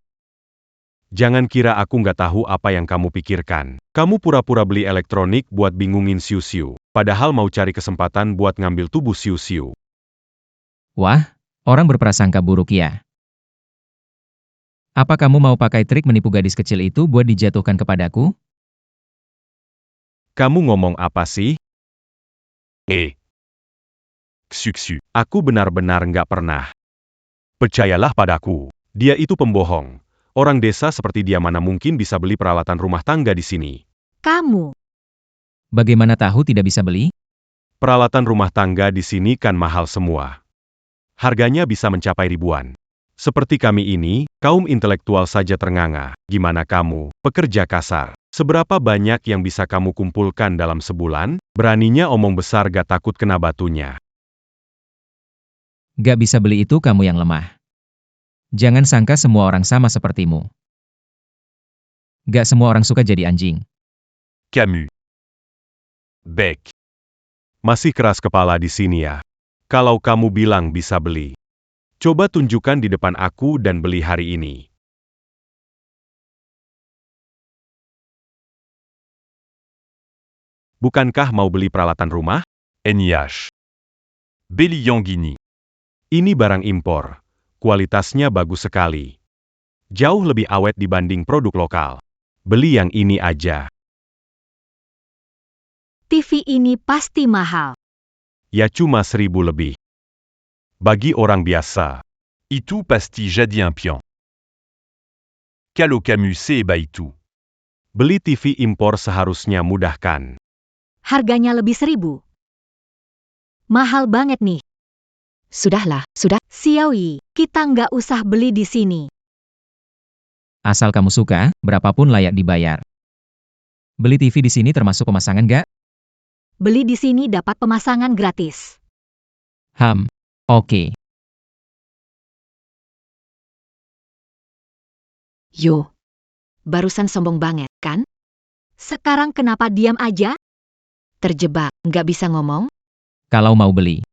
[SPEAKER 4] Jangan kira aku nggak tahu apa yang kamu pikirkan. Kamu pura-pura beli elektronik buat bingungin siu-siu, padahal mau cari kesempatan buat ngambil tubuh siu-siu.
[SPEAKER 2] Wah, orang berprasangka buruk ya. Apa kamu mau pakai trik menipu gadis kecil itu buat dijatuhkan kepadaku?
[SPEAKER 4] Kamu ngomong apa sih? Sucsu. Aku benar-benar nggak pernah. Percayalah padaku, dia itu pembohong. Orang desa seperti dia mana mungkin bisa beli peralatan rumah tangga di sini.
[SPEAKER 6] Kamu.
[SPEAKER 2] Bagaimana tahu tidak bisa beli?
[SPEAKER 4] Peralatan rumah tangga di sini kan mahal semua. Harganya bisa mencapai ribuan. Seperti kami ini, kaum intelektual saja ternganga. Gimana kamu, pekerja kasar? Seberapa banyak yang bisa kamu kumpulkan dalam sebulan? Beraninya omong besar gak takut kena batunya.
[SPEAKER 2] Gak bisa beli itu kamu yang lemah. Jangan sangka semua orang sama sepertimu. Gak semua orang suka jadi anjing.
[SPEAKER 4] Camus. Beck. Masih keras kepala di sini ya. Kalau kamu bilang bisa beli, coba tunjukkan di depan aku dan beli hari ini. Bukankah mau beli peralatan rumah? NIH. Beli yang gini. Ini barang impor. Kualitasnya bagus sekali. Jauh lebih awet dibanding produk lokal. Beli yang ini aja.
[SPEAKER 6] TV ini pasti mahal.
[SPEAKER 4] Ya cuma 1.000 lebih. Bagi orang biasa. Itu pasti jadi impian. Kalau Camus seba itu. Beli TV impor seharusnya mudah kan?
[SPEAKER 6] Harganya lebih 1.000. Mahal banget nih.
[SPEAKER 10] Sudahlah, sudah.
[SPEAKER 6] Xiaoyi, kita nggak usah beli di sini.
[SPEAKER 2] Asal kamu suka, berapapun layak dibayar. Beli TV di sini termasuk pemasangan gak?
[SPEAKER 6] Beli di sini dapat pemasangan gratis.
[SPEAKER 2] Oke.
[SPEAKER 10] Yo. Barusan sombong banget, kan?
[SPEAKER 6] Sekarang kenapa diam aja?
[SPEAKER 10] Terjebak, nggak bisa ngomong?
[SPEAKER 2] Kalau mau beli.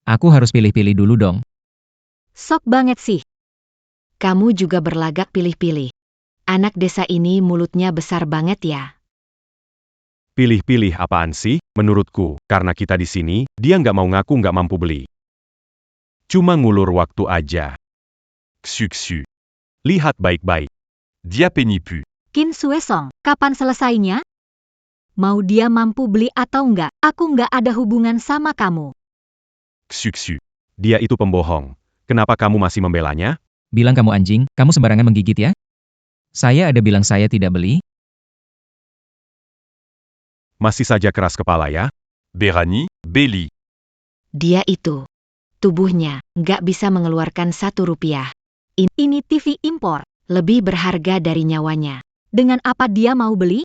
[SPEAKER 2] Aku harus pilih-pilih dulu dong.
[SPEAKER 6] Sok banget sih.
[SPEAKER 10] Kamu juga berlagak pilih-pilih. Anak desa ini mulutnya besar banget ya.
[SPEAKER 4] Pilih-pilih apaan sih? Menurutku, karena kita di sini, dia nggak mau ngaku nggak mampu beli. Cuma ngulur waktu aja.
[SPEAKER 3] Xu.
[SPEAKER 4] Lihat baik-baik.
[SPEAKER 3] Dia penipu.
[SPEAKER 11] Qin Xuesong, kapan selesainya? Mau dia mampu beli atau enggak, aku enggak ada hubungan sama kamu.
[SPEAKER 3] Xu.
[SPEAKER 4] Dia itu pembohong. Kenapa kamu masih membelanya?
[SPEAKER 2] Bilang kamu anjing, kamu sembarangan menggigit ya? Saya ada bilang saya tidak beli?
[SPEAKER 4] Masih saja keras kepala ya?
[SPEAKER 3] Berani, beli.
[SPEAKER 6] Dia itu. Tubuhnya, nggak bisa mengeluarkan 1 rupiah.
[SPEAKER 11] Ini TV impor.
[SPEAKER 6] Lebih berharga dari nyawanya.
[SPEAKER 11] Dengan apa dia mau beli?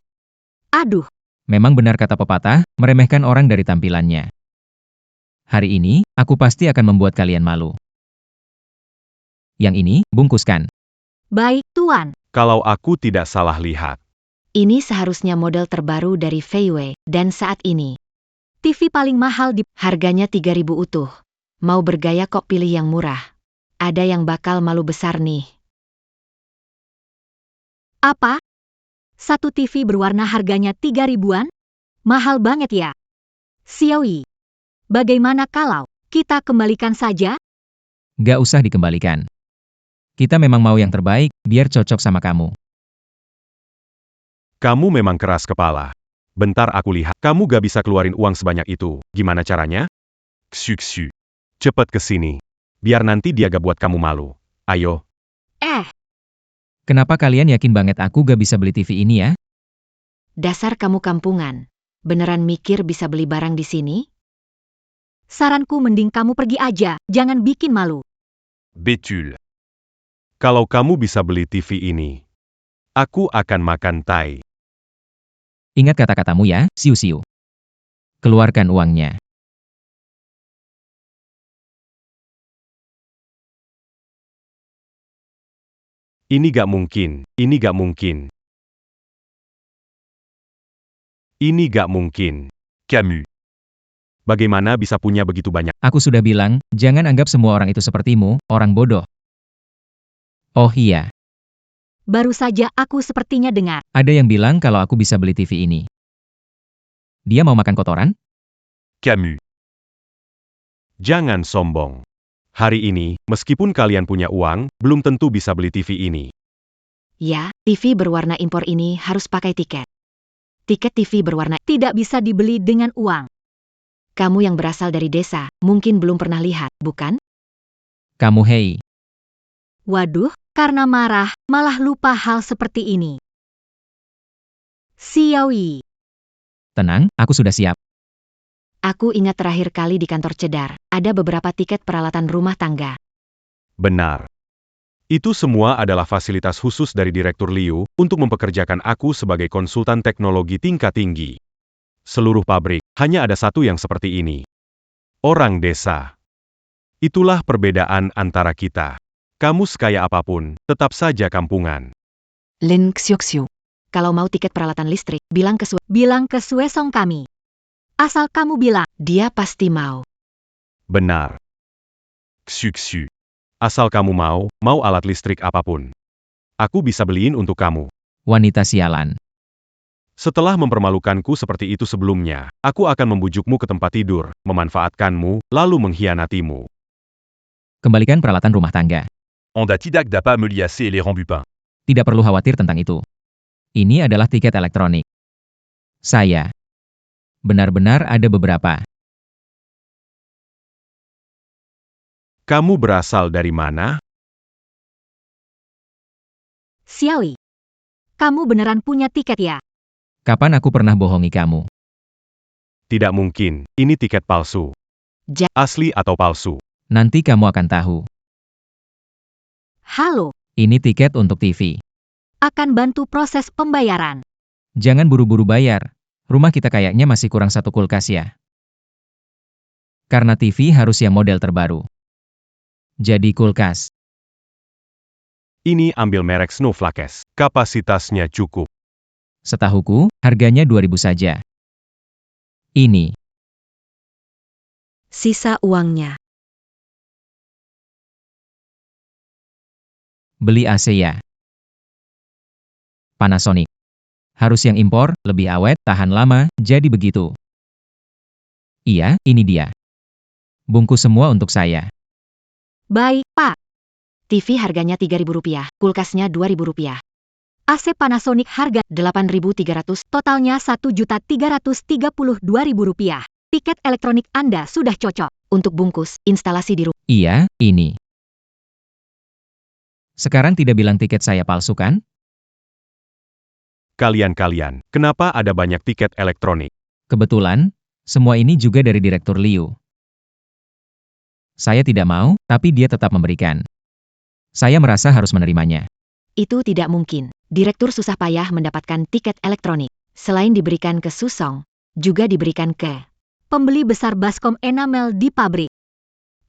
[SPEAKER 11] Aduh,
[SPEAKER 2] Memang benar kata pepatah, meremehkan orang dari tampilannya. Hari ini, aku pasti akan membuat kalian malu. Yang ini, bungkuskan.
[SPEAKER 11] baik tuan.
[SPEAKER 4] Kalau aku tidak salah lihat.
[SPEAKER 6] Ini seharusnya model terbaru dari Feiwei, dan saat ini,
[SPEAKER 11] TV paling mahal di...
[SPEAKER 6] harganya 3.000 utuh. Mau bergaya kok pilih yang murah. Ada yang bakal malu besar nih.
[SPEAKER 11] Apa? Satu TV berwarna harganya 3.000-an? Mahal banget ya. Xiaoyi, bagaimana kalau kita kembalikan saja?
[SPEAKER 2] Gak usah dikembalikan. Kita memang mau yang terbaik, biar cocok sama kamu.
[SPEAKER 4] Kamu memang keras kepala. Bentar aku lihat. Kamu gak bisa keluarin uang sebanyak itu. Gimana caranya?
[SPEAKER 3] Xu.
[SPEAKER 4] Cepet ke sini. Biar nanti dia gak buat kamu malu. Ayo.
[SPEAKER 2] Kenapa kalian yakin banget aku gak bisa beli TV ini ya?
[SPEAKER 6] Dasar kamu kampungan. Beneran mikir bisa beli barang di sini?
[SPEAKER 11] Saranku mending kamu pergi aja, jangan bikin malu.
[SPEAKER 3] Bétul.
[SPEAKER 4] Kalau kamu bisa beli TV ini, aku akan makan tai.
[SPEAKER 2] Ingat kata-katamu ya, siu-siu. Keluarkan uangnya.
[SPEAKER 4] Ini gak mungkin. Ini gak mungkin. Ini gak mungkin.
[SPEAKER 3] Camus.
[SPEAKER 4] Bagaimana bisa punya begitu banyak?
[SPEAKER 2] Aku sudah bilang, jangan anggap semua orang itu sepertimu, orang bodoh. Oh iya,
[SPEAKER 11] Baru saja aku sepertinya dengar.
[SPEAKER 2] ada yang bilang kalau aku bisa beli TV ini. Dia mau makan kotoran?
[SPEAKER 3] Camus.
[SPEAKER 4] Jangan sombong. Hari ini, meskipun kalian punya uang, belum tentu bisa beli TV ini.
[SPEAKER 6] Ya, TV berwarna impor ini harus pakai tiket. Tiket TV berwarna
[SPEAKER 11] Tidak bisa dibeli dengan uang.
[SPEAKER 6] kamu yang berasal dari desa, mungkin belum pernah lihat, bukan?
[SPEAKER 2] Kamu hei.
[SPEAKER 11] Waduh, karena marah, malah lupa hal seperti ini. Xiaoyi,
[SPEAKER 2] Tenang, aku sudah siap.
[SPEAKER 6] Aku ingat terakhir kali di kantor Cedar, ada beberapa tiket peralatan rumah tangga.
[SPEAKER 4] Benar. Itu semua adalah fasilitas khusus dari Direktur Liu untuk mempekerjakan aku sebagai konsultan teknologi tingkat tinggi. Seluruh pabrik, hanya ada satu yang seperti ini. Orang desa. Itulah perbedaan antara kita. Kamu sekaya apapun, tetap saja kampungan.
[SPEAKER 10] Lin Xiuxiu.
[SPEAKER 6] Kalau mau tiket peralatan listrik, bilang
[SPEAKER 11] bilang ke Xuesong kami. Asal kamu bilang,
[SPEAKER 6] dia pasti mau.
[SPEAKER 4] Benar.
[SPEAKER 3] Xu.
[SPEAKER 4] Asal kamu mau alat listrik apapun. Aku bisa beliin untuk kamu.
[SPEAKER 2] Wanita sialan.
[SPEAKER 4] Setelah mempermalukanku seperti itu sebelumnya, aku akan membujukmu ke tempat tidur, memanfaatkanmu, lalu mengkhianatimu.
[SPEAKER 2] Kembalikan peralatan rumah tangga.
[SPEAKER 3] Anda tidak dapat melihat les rembupin.
[SPEAKER 2] Tidak perlu khawatir tentang itu. Ini adalah tiket elektronik. Saya. Benar-benar ada beberapa.
[SPEAKER 4] Kamu berasal dari mana?
[SPEAKER 11] Xiaoyi, kamu beneran punya tiket ya?
[SPEAKER 2] Kapan aku pernah bohongi kamu?
[SPEAKER 4] Tidak mungkin, ini tiket palsu. Asli atau palsu?
[SPEAKER 2] Nanti kamu akan tahu.
[SPEAKER 11] Halo,
[SPEAKER 2] Ini tiket untuk TV.
[SPEAKER 11] akan bantu proses pembayaran.
[SPEAKER 2] Jangan buru-buru bayar. Rumah kita kayaknya masih kurang satu kulkas ya. Karena TV harus yang model terbaru. Jadi kulkas.
[SPEAKER 4] Ini ambil merek Snowflakes. Kapasitasnya cukup.
[SPEAKER 2] Setahuku, harganya 2.000 saja. Ini.
[SPEAKER 10] Sisa uangnya.
[SPEAKER 2] Beli AC ya. Panasonic. Harus yang impor, lebih awet, tahan lama, jadi begitu. Iya, ini dia. Bungkus semua untuk saya.
[SPEAKER 11] Baik, Pak.
[SPEAKER 6] TV harganya Rp3.000, kulkasnya Rp2.000.
[SPEAKER 11] AC Panasonic harga
[SPEAKER 6] Rp8.300.
[SPEAKER 11] totalnya Rp1.332.000. Tiket elektronik Anda sudah cocok.
[SPEAKER 6] Untuk bungkus, instalasi di rumah.
[SPEAKER 2] Iya, ini. Sekarang tidak bilang tiket saya palsu kan?
[SPEAKER 4] Kalian-kalian, kenapa ada banyak tiket elektronik?
[SPEAKER 2] Kebetulan, semua ini juga dari Direktur Liu. Saya tidak mau, tapi dia tetap memberikan. Saya merasa harus menerimanya.
[SPEAKER 6] Itu tidak mungkin. Direktur susah payah mendapatkan tiket elektronik. Selain diberikan ke Susong, juga diberikan ke
[SPEAKER 11] Pembeli besar baskom enamel di pabrik.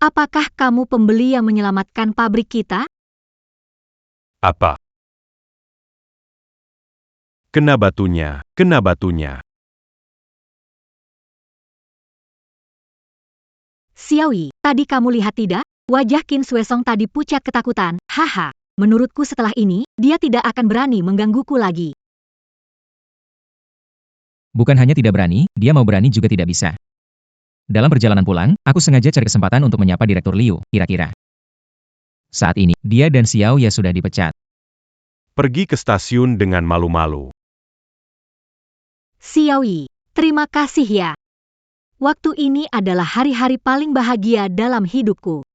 [SPEAKER 11] Apakah kamu pembeli yang menyelamatkan pabrik kita?
[SPEAKER 4] Apa? Kena batunya, kena batunya.
[SPEAKER 11] Xiaoyi, tadi kamu lihat tidak? Wajah Qin Suesong tadi pucat ketakutan. Haha, menurutku setelah ini, dia tidak akan berani menggangguku lagi.
[SPEAKER 2] Bukan hanya tidak berani, dia mau berani juga tidak bisa. Dalam perjalanan pulang, aku sengaja cari kesempatan untuk menyapa Direktur Liu, kira-kira. Saat ini, dia dan Xiao Ya sudah dipecat.
[SPEAKER 4] Pergi ke stasiun dengan malu-malu.
[SPEAKER 11] Xiaoyi, terima kasih ya. Waktu ini adalah hari-hari paling bahagia dalam hidupku.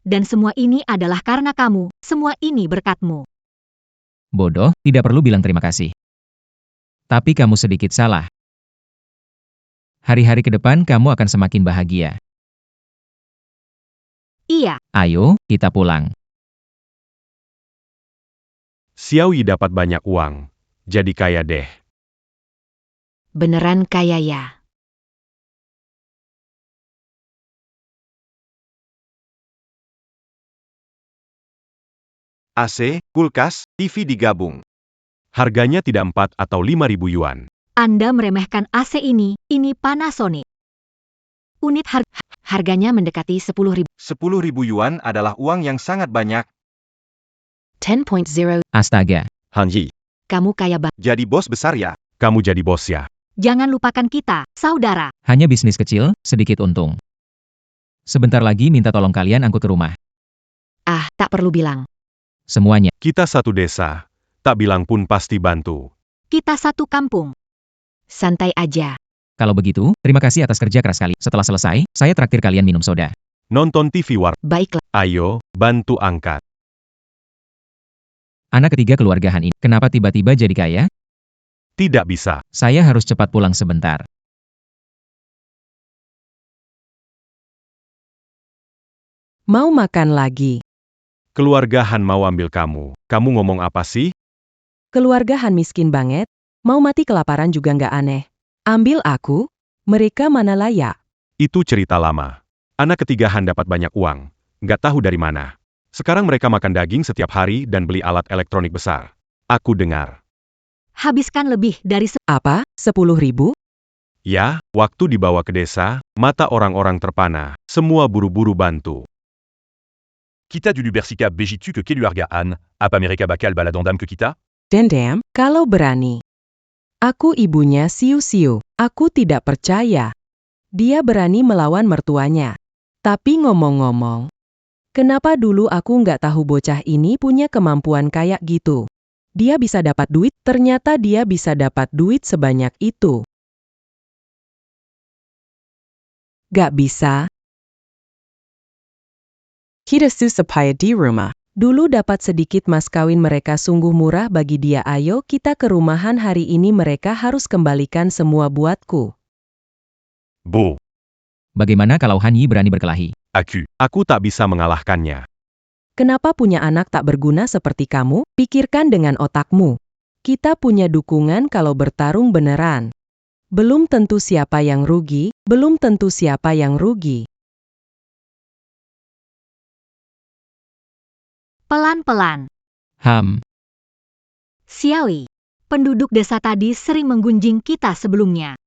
[SPEAKER 11] Dan semua ini adalah karena kamu, semua ini berkatmu.
[SPEAKER 2] Bodoh, tidak perlu bilang terima kasih. Tapi kamu sedikit salah. Hari-hari ke depan kamu akan semakin bahagia.
[SPEAKER 11] Iya.
[SPEAKER 2] Ayo, kita pulang.
[SPEAKER 4] Xiaoyi dapat banyak uang. Jadi kaya deh.
[SPEAKER 6] Beneran kaya ya.
[SPEAKER 3] AC, kulkas, TV digabung.
[SPEAKER 4] Harganya tidak 4 atau 5.000 yuan.
[SPEAKER 11] Anda meremehkan AC ini Panasonic. Unit
[SPEAKER 6] harganya mendekati 10.000.
[SPEAKER 3] 10.000 yuan adalah uang yang sangat banyak.
[SPEAKER 6] 10.0.
[SPEAKER 2] Astaga.
[SPEAKER 4] Hanji,
[SPEAKER 6] Kamu kaya banget.
[SPEAKER 3] Jadi bos besar ya?
[SPEAKER 4] kamu jadi bos ya.
[SPEAKER 11] Jangan lupakan kita, saudara.
[SPEAKER 2] Hanya bisnis kecil, sedikit untung. Sebentar lagi minta tolong kalian angkut ke rumah.
[SPEAKER 6] Ah, tak perlu bilang.
[SPEAKER 2] Semuanya.
[SPEAKER 4] Kita satu desa. Tak bilang pun pasti bantu.
[SPEAKER 11] Kita satu kampung.
[SPEAKER 6] Santai aja.
[SPEAKER 2] Kalau begitu, terima kasih atas kerja keras kalian. Setelah selesai, saya traktir kalian minum soda.
[SPEAKER 4] Nonton TV War.
[SPEAKER 6] Baiklah.
[SPEAKER 4] Ayo, bantu angkat.
[SPEAKER 2] Anak ketiga keluarga Han ini, kenapa tiba-tiba jadi kaya?
[SPEAKER 4] Tidak bisa.
[SPEAKER 2] Saya harus cepat pulang sebentar.
[SPEAKER 12] Mau makan lagi?
[SPEAKER 4] Keluarga Han mau ambil kamu. Kamu ngomong apa sih?
[SPEAKER 12] Keluarga Han miskin banget, mau mati kelaparan juga nggak aneh. Ambil aku, mereka mana layak.
[SPEAKER 4] Itu cerita lama. Anak ketiga Han dapat banyak uang. Nggak tahu dari mana. Sekarang mereka makan daging setiap hari dan beli alat elektronik besar. Aku dengar.
[SPEAKER 11] Habiskan lebih dari
[SPEAKER 12] Apa? 10.000?
[SPEAKER 4] Ya, waktu dibawa ke desa, mata orang-orang terpana. Semua buru-buru bantu.
[SPEAKER 13] Kita du Lubercica begitu ke Keluarga Han, apa mereka bakal baladondam ke kita?
[SPEAKER 12] Dendam, kalau berani. Aku ibunya Siu-Siu, aku tidak percaya. Dia berani melawan mertuanya. Tapi ngomong-ngomong, kenapa dulu aku nggak tahu bocah ini punya kemampuan kayak gitu? Dia bisa dapat duit, ternyata dia bisa dapat duit sebanyak itu. Gak bisa. Kita susah payah di rumah. Dulu dapat sedikit mas kawin mereka sungguh murah bagi dia. Ayo kita ke rumahan hari ini, mereka harus kembalikan semua buatku.
[SPEAKER 4] Bu,
[SPEAKER 2] Bagaimana kalau Han Yi berani berkelahi?
[SPEAKER 4] aku tak bisa mengalahkannya.
[SPEAKER 12] Kenapa punya anak tak berguna seperti kamu? Pikirkan dengan otakmu. Kita punya dukungan kalau bertarung beneran. Belum tentu siapa yang rugi, belum tentu siapa yang rugi.
[SPEAKER 11] pelan-pelan. Xiaoyi, penduduk desa tadi sering menggunjing kita sebelumnya.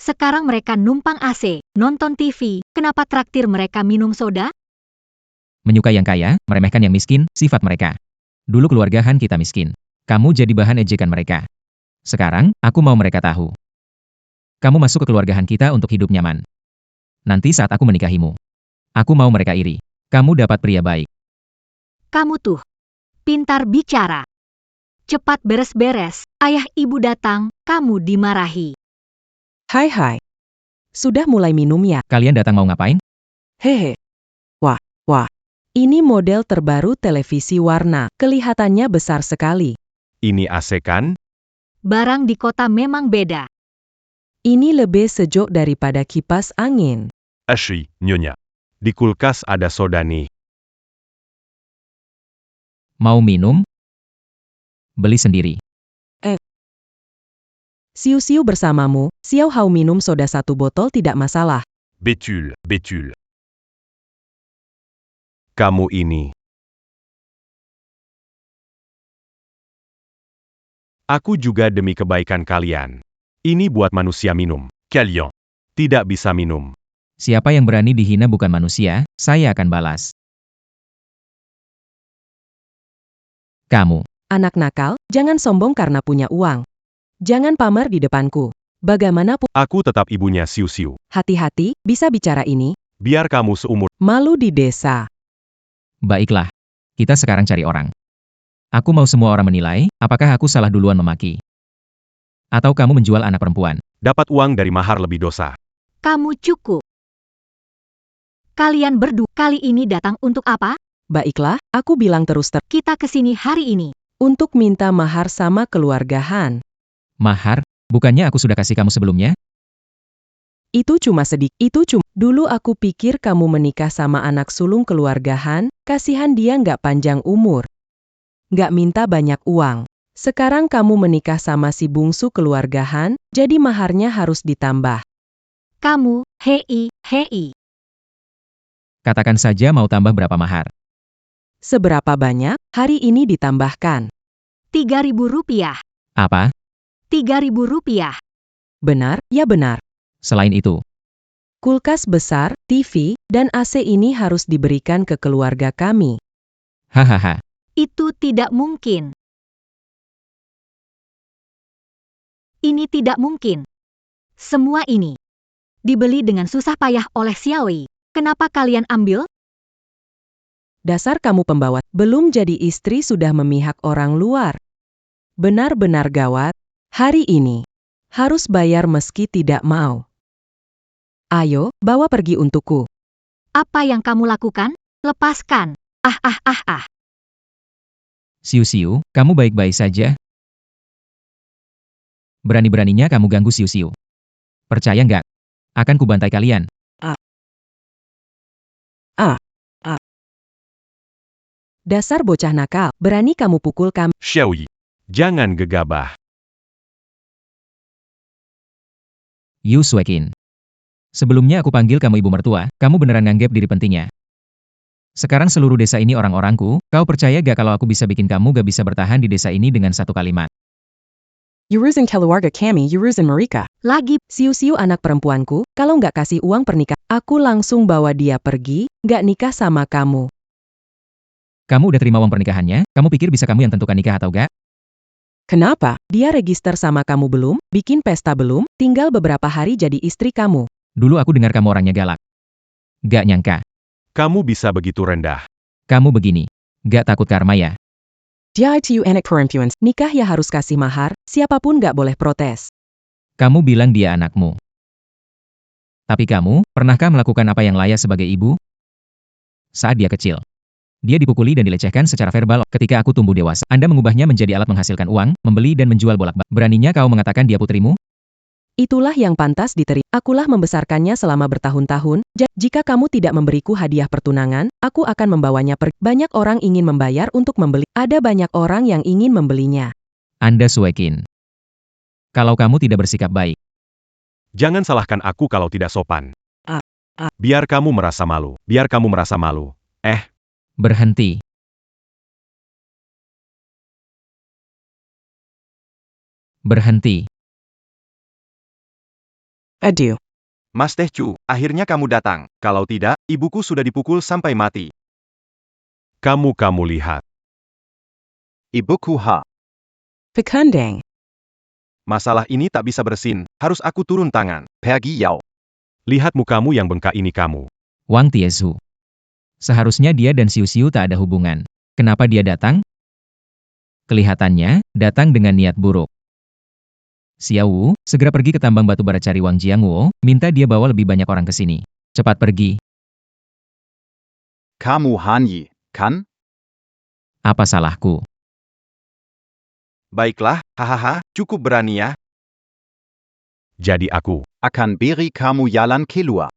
[SPEAKER 11] Sekarang mereka numpang AC, nonton TV, kenapa traktir mereka minum soda?
[SPEAKER 2] Menyukai yang kaya, meremehkan yang miskin, sifat mereka. Dulu keluarga Han kita miskin. Kamu jadi bahan ejekan mereka. Sekarang, aku mau mereka tahu. Kamu masuk ke keluargahan kita untuk hidup nyaman. Nanti saat aku menikahimu, aku mau mereka iri. Kamu dapat pria baik.
[SPEAKER 11] Kamu tuh, pintar bicara. Cepat beres-beres, ayah ibu datang, kamu dimarahi.
[SPEAKER 12] Hai. Sudah mulai minum ya?
[SPEAKER 2] Kalian datang mau ngapain?
[SPEAKER 12] Hehe. Wah. Ini model terbaru televisi warna. Kelihatannya besar sekali.
[SPEAKER 3] Ini AC kan?
[SPEAKER 11] Barang di kota memang beda.
[SPEAKER 12] Ini lebih sejuk daripada kipas angin.
[SPEAKER 13] Ashi, nyonya.
[SPEAKER 3] Di kulkas ada soda nih.
[SPEAKER 2] Mau minum? Beli sendiri.
[SPEAKER 12] Siu-siu bersamamu, Xiao Hao minum soda 1 botol tidak masalah.
[SPEAKER 13] Bétulle.
[SPEAKER 3] Kamu ini. Aku juga demi kebaikan kalian. Ini buat manusia minum.
[SPEAKER 13] Kalian.
[SPEAKER 3] Tidak bisa minum.
[SPEAKER 2] Siapa yang berani dihina bukan manusia, saya akan balas. Kamu.
[SPEAKER 12] Anak nakal, jangan sombong karena punya uang. Jangan pamer di depanku. Bagaimanapun,
[SPEAKER 3] Aku tetap ibunya Siu-siu.
[SPEAKER 12] hati-hati, bisa bicara ini.
[SPEAKER 3] Biar kamu seumur.
[SPEAKER 12] Malu di desa.
[SPEAKER 2] Baiklah. Kita sekarang cari orang. Aku mau semua orang menilai, apakah aku salah duluan memaki. Atau kamu menjual anak perempuan.
[SPEAKER 3] Dapat uang dari mahar lebih dosa.
[SPEAKER 11] Kamu cukup. Kalian berdua kali ini datang untuk apa?
[SPEAKER 12] Baiklah, aku bilang terus
[SPEAKER 11] Kita kesini hari ini.
[SPEAKER 12] untuk minta mahar sama keluarga Han.
[SPEAKER 2] Mahar? Bukannya aku sudah kasih kamu sebelumnya?
[SPEAKER 12] Itu cuma sedikit. Dulu aku pikir kamu menikah sama anak sulung keluarga Han, kasihan dia nggak panjang umur. Nggak minta banyak uang. Sekarang kamu menikah sama si bungsu keluarga Han, jadi maharnya harus ditambah.
[SPEAKER 11] Kamu, hei.
[SPEAKER 2] Katakan saja mau tambah berapa mahar.
[SPEAKER 12] Seberapa banyak? Hari ini ditambahkan.
[SPEAKER 11] 3.000 rupiah.
[SPEAKER 2] Apa?
[SPEAKER 11] 3.000 rupiah.
[SPEAKER 12] Benar, ya benar.
[SPEAKER 2] Selain itu,
[SPEAKER 12] Kulkas besar, TV, dan AC ini harus diberikan ke keluarga kami.
[SPEAKER 2] hahaha.
[SPEAKER 11] Itu tidak mungkin. Ini tidak mungkin. Semua ini dibeli dengan susah payah oleh Xiaowei. Kenapa kalian ambil?
[SPEAKER 12] Dasar kamu pembawa, belum jadi istri sudah memihak orang luar. Benar-benar gawat. Hari ini harus bayar meski tidak mau. Ayo, bawa pergi untukku.
[SPEAKER 11] Apa yang kamu lakukan? Lepaskan. Ah.
[SPEAKER 2] Siu-siu, kamu baik-baik saja? Berani-beraninya kamu ganggu Siu-siu. Percaya nggak? Akan kubantai kalian.
[SPEAKER 12] Dasar bocah nakal, berani kamu pukul kami.
[SPEAKER 3] Xiaoyi. Jangan gegabah.
[SPEAKER 2] Yu Suekin. Sebelumnya aku panggil kamu ibu mertua, kamu beneran nganggep diri pentingnya. Sekarang seluruh desa ini orang-orangku, kau percaya gak kalau aku bisa bikin kamu gak bisa bertahan di desa ini dengan satu kalimat?
[SPEAKER 12] Yurusin keluarga kami, Yurusin mereka.
[SPEAKER 11] Lagi,
[SPEAKER 12] Siu-siu anak perempuanku, kalau nggak kasih uang pernikahan, aku langsung bawa dia pergi, nggak nikah sama kamu.
[SPEAKER 2] Kamu udah terima uang pernikahannya, kamu pikir bisa kamu yang tentukan nikah atau gak?
[SPEAKER 12] Kenapa? Dia register sama kamu belum, bikin pesta belum, tinggal beberapa hari jadi istri kamu.
[SPEAKER 2] Dulu aku dengar kamu orangnya galak. Gak nyangka.
[SPEAKER 3] Kamu bisa begitu rendah.
[SPEAKER 2] Kamu begini. Gak takut karma ya?
[SPEAKER 12] Dia itu anak perempuan, nikah ya harus kasih mahar, siapapun nggak boleh protes.
[SPEAKER 2] Kamu bilang dia anakmu. Tapi kamu, pernahkah melakukan apa yang layak sebagai ibu? Saat dia kecil. Dia dipukuli dan dilecehkan secara verbal. Ketika aku tumbuh dewasa, Anda mengubahnya menjadi alat menghasilkan uang, membeli dan menjual bolak-balik. Beraninya kau mengatakan dia putrimu?
[SPEAKER 12] Itulah yang pantas diterima. Akulah membesarkannya selama bertahun-tahun. Jika kamu tidak memberiku hadiah pertunangan, aku akan membawanya pergi. Banyak orang ingin membayar untuk membeli. Ada banyak orang yang ingin membelinya.
[SPEAKER 2] Anda Suekin. Kalau kamu tidak bersikap baik.
[SPEAKER 3] Jangan salahkan aku kalau tidak sopan. Biar kamu merasa malu. Biar kamu merasa malu.
[SPEAKER 2] Berhenti. Berhenti.
[SPEAKER 12] Aduh.
[SPEAKER 3] Mas Teh Chu, akhirnya kamu datang. Kalau tidak, ibuku sudah dipukul sampai mati. Kamu lihat.
[SPEAKER 8] Ibuku ha.
[SPEAKER 12] Pekandang.
[SPEAKER 3] Masalah ini tak bisa bersin, harus aku turun tangan.
[SPEAKER 8] Pergi Yao.
[SPEAKER 4] Lihat mukamu yang bengkak ini kamu.
[SPEAKER 2] Wang Tiezu. Seharusnya dia dan Xiu Xiu tak ada hubungan. Kenapa dia datang? Kelihatannya, datang dengan niat buruk. Xiao Wu, segera pergi ke tambang batu bara cari Wang Jiangwo, minta dia bawa lebih banyak orang ke sini. Cepat pergi.
[SPEAKER 8] Kamu Han Yi, kan?
[SPEAKER 2] Apa salahku?
[SPEAKER 3] Baiklah, hahaha, cukup berani ya.
[SPEAKER 4] Jadi aku.
[SPEAKER 8] Akan beri kamu jalan keluar.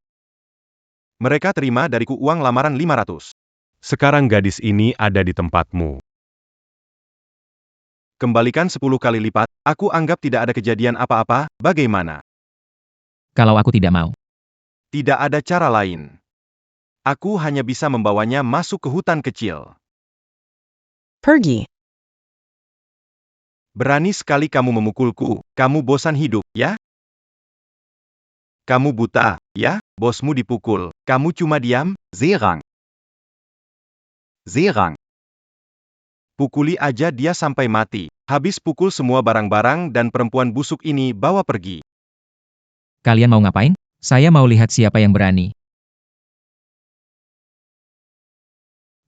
[SPEAKER 3] Mereka terima dariku uang lamaran 500.
[SPEAKER 4] Sekarang gadis ini ada di tempatmu.
[SPEAKER 3] Kembalikan 10 kali lipat, aku anggap tidak ada kejadian apa-apa, bagaimana?
[SPEAKER 2] Kalau aku tidak mau.
[SPEAKER 3] Tidak ada cara lain. Aku hanya bisa membawanya masuk ke hutan kecil.
[SPEAKER 12] Pergi.
[SPEAKER 3] Berani sekali kamu memukulku, kamu bosan hidup, ya? Kamu buta, ya? Bosmu dipukul, kamu cuma diam?
[SPEAKER 8] Serang. Serang.
[SPEAKER 3] Pukuli aja dia sampai mati. Habis pukul semua barang-barang dan perempuan busuk ini bawa pergi.
[SPEAKER 2] Kalian mau ngapain? Saya mau lihat siapa yang berani.